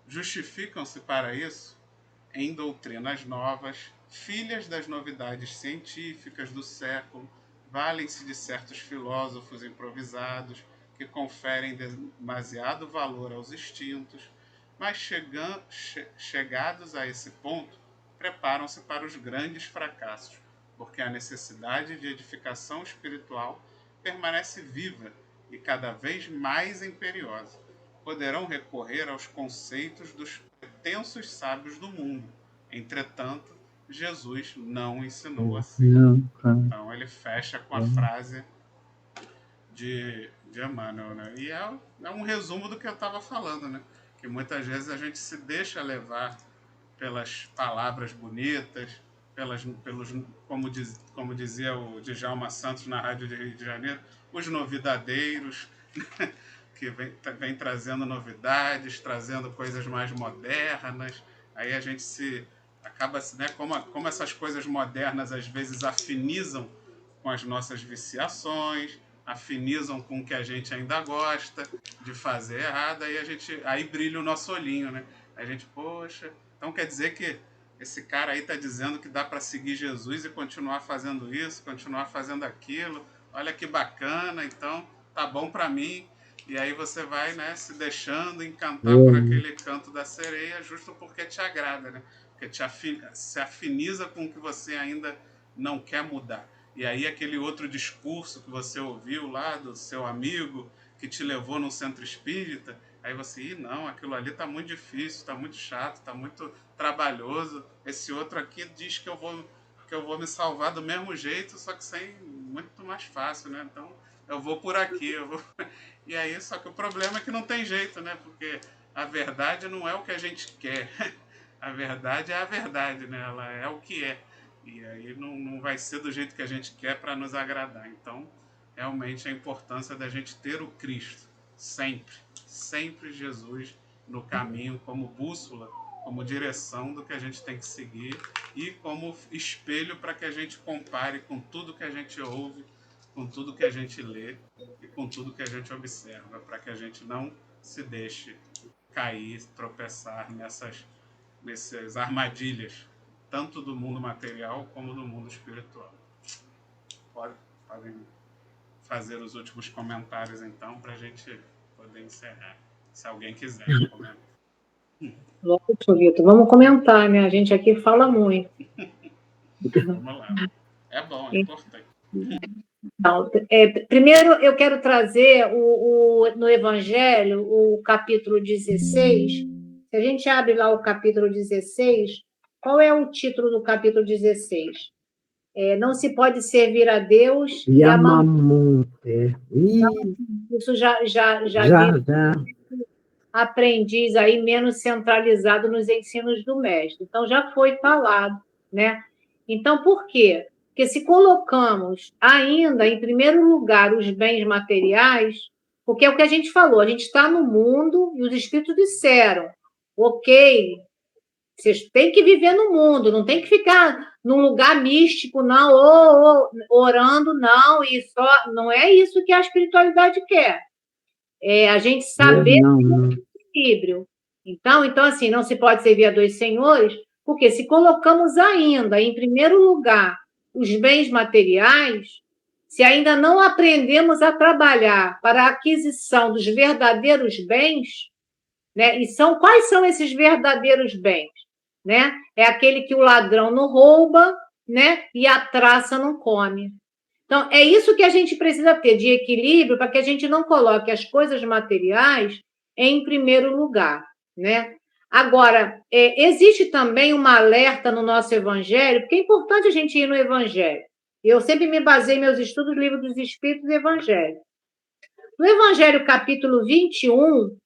Justificam-se para isso em doutrinas novas, filhas das novidades científicas do século, valem-se de certos filósofos improvisados que conferem demasiado valor aos instintos, mas chegados a esse ponto, preparam-se para os grandes fracassos, porque a necessidade de edificação espiritual permanece viva e cada vez mais imperiosa. poderão recorrer aos conceitos dos pretensos sábios do mundo. Entretanto, Jesus não ensinou assim. Então ele fecha com a frase de Emmanuel, né? E é um resumo do que eu estava falando, né? Que muitas vezes a gente se deixa levar pelas palavras bonitas, como dizia o Djalma Santos na Rádio de Rio de Janeiro, os novidadeiros, que vem trazendo novidades, trazendo coisas mais modernas. Aí a gente acaba, né, como essas coisas modernas às vezes afinizam com as nossas viciações, afinizam com o que a gente ainda gosta de fazer errado, aí brilha o nosso olhinho, né? A gente, poxa, então quer dizer que esse cara aí está dizendo que dá para seguir Jesus e continuar fazendo isso, continuar fazendo aquilo, olha que bacana, então tá bom para mim. E aí você vai, né, se deixando encantar por aquele canto da sereia, justo porque te agrada, né? Porque se afiniza com o que você ainda não quer mudar. E aí aquele outro discurso que você ouviu lá do seu amigo que te levou no centro espírita, aí você, não, aquilo ali está muito difícil, está muito chato, está muito trabalhoso. Esse outro aqui diz que eu vou me salvar do mesmo jeito, só que muito mais fácil, né? Então eu vou por aqui, E aí, só que o problema é que não tem jeito, né? Porque a verdade não é o que a gente quer. A verdade é a verdade, né? Ela é o que é. E aí não vai ser do jeito que a gente quer para nos agradar. Então, realmente a importância da gente ter o Cristo sempre Jesus no caminho como bússola, como direção do que a gente tem que seguir e como espelho para que a gente compare com tudo que a gente ouve, com tudo que a gente lê e com tudo que a gente observa, para que a gente não se deixe cair, tropeçar nessas armadilhas, tanto do mundo material como do mundo espiritual. Podem fazer os últimos comentários, então, para a gente poder encerrar, se alguém quiser comentar. Lógico, Vitor. Vamos comentar, né? A gente aqui fala muito. Vamos lá. É bom, é importante. Então, primeiro, eu quero trazer no Evangelho, o capítulo 16. Se a gente abre lá o capítulo 16, qual é o título do capítulo 16? Não se pode servir a Deus e a mamon. Isso já aprendiz aí menos centralizado nos ensinos do mestre. Então, já foi falado, né? Então, por quê? Porque se colocamos ainda, em primeiro lugar, os bens materiais, porque é o que a gente falou, a gente está no mundo e os espíritos disseram, ok, vocês têm que viver no mundo, não tem que ficar num lugar místico, não, ou orando, não, e só. Não é isso que a espiritualidade quer. É a gente saber o equilíbrio. Então, assim, não se pode servir a dois senhores, porque se colocamos ainda, em primeiro lugar, os bens materiais, se ainda não aprendemos a trabalhar para a aquisição dos verdadeiros bens, né? E quais são esses verdadeiros bens? Né? É aquele que o ladrão não rouba, né? E a traça não come. Então, é isso que a gente precisa ter, de equilíbrio, para que a gente não coloque as coisas materiais em primeiro lugar, né? Agora, existe também uma alerta no nosso Evangelho, porque é importante a gente ir no Evangelho. Eu sempre me baseei meus estudos no Livro dos Espíritos e Evangelho. No Evangelho, capítulo 21,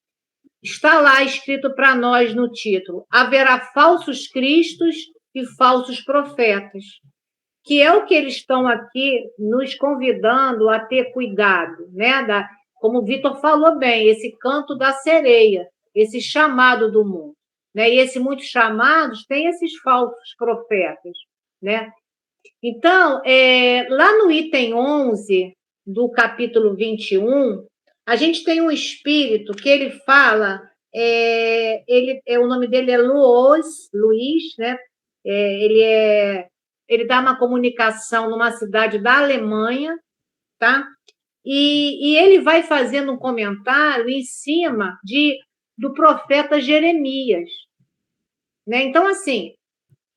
está lá escrito para nós no título: haverá falsos cristos e falsos profetas, que é o que eles estão aqui nos convidando a ter cuidado, né? Como o Vitor falou bem, esse canto da sereia, esse chamado do mundo, né? E esses muitos chamados têm esses falsos profetas, né? Então, lá no item 11 do capítulo 21, a gente tem um espírito que ele fala, o nome dele é Luiz, né? Ele dá uma comunicação numa cidade da Alemanha, tá? E ele vai fazendo um comentário em cima do profeta Jeremias, né? Então, assim,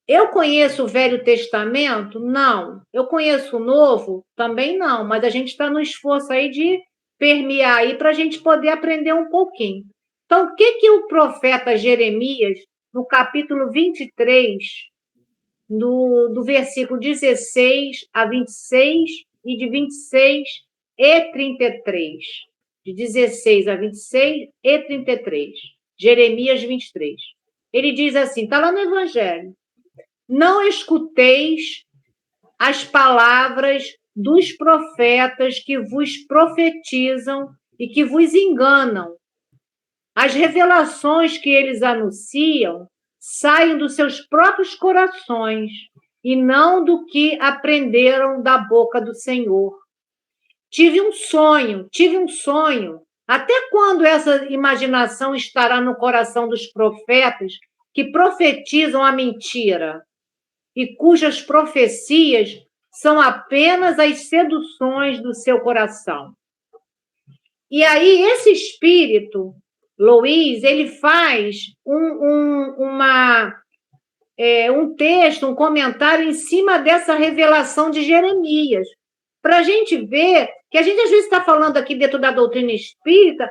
eu conheço o Velho Testamento? Não. Eu conheço o Novo? Também não, mas a gente está no esforço aí de permear aí para a gente poder aprender um pouquinho. Então, o que o profeta Jeremias, no capítulo 23, do versículo 16 a 26 e de 26 e 33. De 16 a 26 e 33. Jeremias 23. Ele diz assim, está lá no Evangelho. Não escuteis as palavras dos profetas que vos profetizam e que vos enganam. As revelações que eles anunciam saem dos seus próprios corações e não do que aprenderam da boca do Senhor. Tive um sonho. Até quando essa imaginação estará no coração dos profetas que profetizam a mentira e cujas profecias são apenas as seduções do seu coração? E aí, esse espírito, Luiz, ele faz um texto, um comentário em cima dessa revelação de Jeremias, para a gente ver que a gente às vezes está falando aqui dentro da doutrina espírita,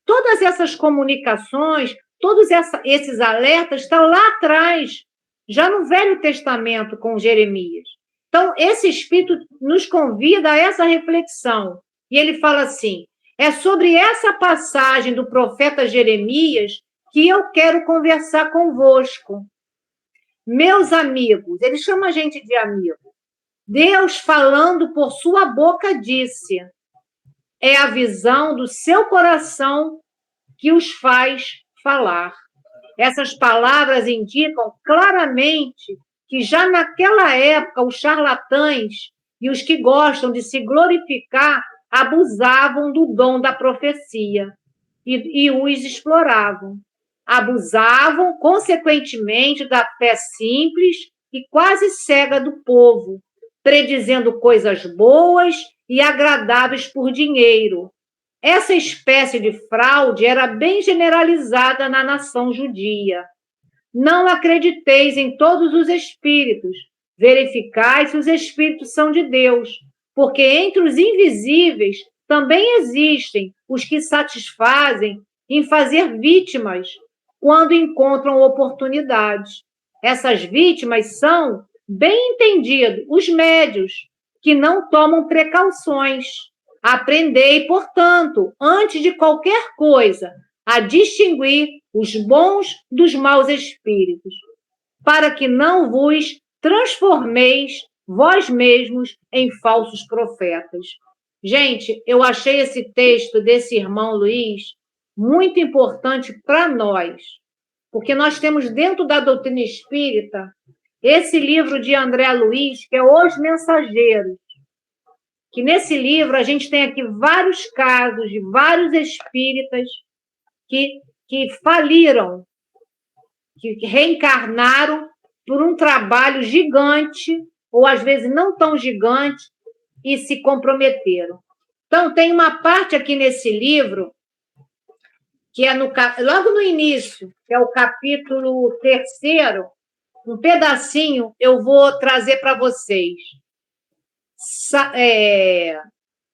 todas essas comunicações, todos esses alertas estão lá atrás, já no Velho Testamento com Jeremias. Então, esse espírito nos convida a essa reflexão. E ele fala assim, é sobre essa passagem do profeta Jeremias que eu quero conversar convosco. Meus amigos, ele chama a gente de amigo. Deus, falando por sua boca, disse: é a visão do seu coração que os faz falar. Essas palavras indicam claramente que já naquela época os charlatães e os que gostam de se glorificar abusavam do dom da profecia e os exploravam. Abusavam, consequentemente, da fé simples e quase cega do povo, predizendo coisas boas e agradáveis por dinheiro. Essa espécie de fraude era bem generalizada na nação judia. Não acrediteis em todos os espíritos, verificai se os espíritos são de Deus, porque entre os invisíveis também existem os que satisfazem em fazer vítimas quando encontram oportunidades. Essas vítimas são, bem entendido, os médios, que não tomam precauções. Aprendei, portanto, antes de qualquer coisa, a distinguir os bons dos maus espíritos, para que não vos transformeis vós mesmos em falsos profetas. Gente, eu achei esse texto desse irmão Luiz muito importante para nós, porque nós temos dentro da doutrina espírita esse livro de André Luiz, que é Os Mensageiros, que nesse livro a gente tem aqui vários casos de vários espíritas que faliram, que reencarnaram por um trabalho gigante, ou às vezes não tão gigante, e se comprometeram. Então, tem uma parte aqui nesse livro, que é logo no início, que é o capítulo 3º, um pedacinho eu vou trazer para vocês.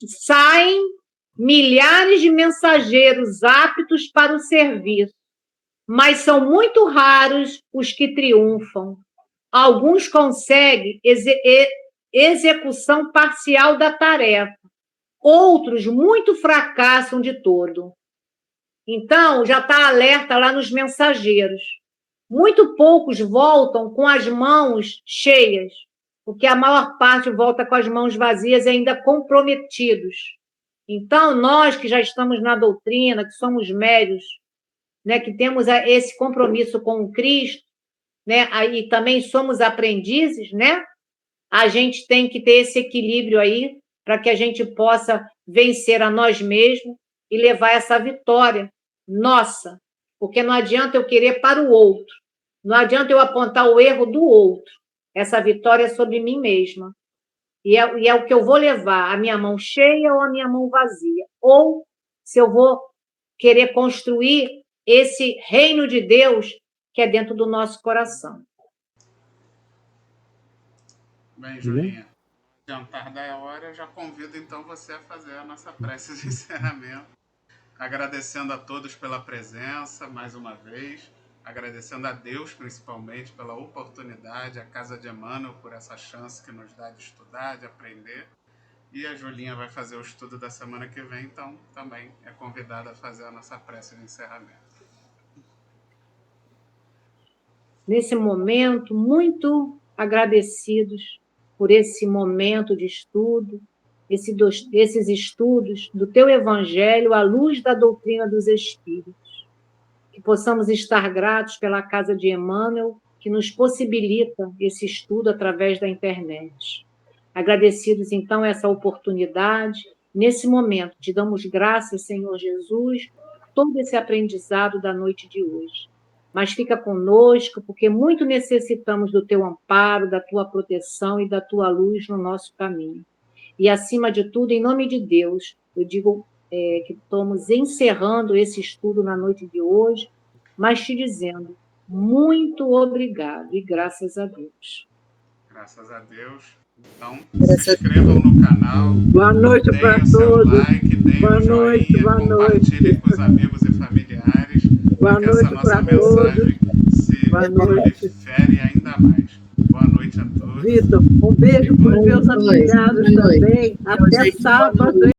Saem milhares de mensageiros aptos para o serviço, mas são muito raros os que triunfam. Alguns conseguem execução parcial da tarefa, outros muito fracassam de todo. Então, já está alerta lá nos mensageiros. Muito poucos voltam com as mãos cheias, porque a maior parte volta com as mãos vazias e ainda comprometidos. Então, nós que já estamos na doutrina, que somos médios, né, que temos esse compromisso com o Cristo, né, e também somos aprendizes, né, a gente tem que ter esse equilíbrio aí para que a gente possa vencer a nós mesmos e levar essa vitória nossa, porque não adianta eu querer para o outro, não adianta eu apontar o erro do outro, essa vitória é sobre mim mesma, e é o que eu vou levar, a minha mão cheia ou a minha mão vazia, ou se eu vou querer construir esse reino de Deus que é dentro do nosso coração. Bem, Julinha, adiantar da hora, eu já convido então você a fazer a nossa prece de encerramento. agradecendo a todos pela presença, mais uma vez, agradecendo a Deus, principalmente, pela oportunidade, a Casa de Emmanuel, por essa chance que nos dá de estudar, de aprender. E a Julinha vai fazer o estudo da semana que vem, então também é convidada a fazer a nossa prece de encerramento. Nesse momento, muito agradecidos por esse momento de estudo, esses estudos do teu Evangelho à luz da doutrina dos Espíritos. Que possamos estar gratos pela Casa de Emmanuel, que nos possibilita esse estudo através da internet. Agradecidos, então, a essa oportunidade, nesse momento, te damos graças, Senhor Jesus, por todo esse aprendizado da noite de hoje. Mas fica conosco, porque muito necessitamos do teu amparo, da tua proteção e da tua luz no nosso caminho. E, acima de tudo, em nome de Deus, eu digo que estamos encerrando esse estudo na noite de hoje, mas te dizendo muito obrigado e graças a Deus. Graças a Deus. Então, se inscrevam no canal. Boa noite para todos. Deem o seu like, deem boa o joinha, noite, boa compartilhem noite. com os amigos e familiares. Boa para que essa noite nossa para mensagem se Boa noite. prolifere ainda mais. Boa noite a todos. Vitor, um beijo para os meus afilhados também. Até sábado.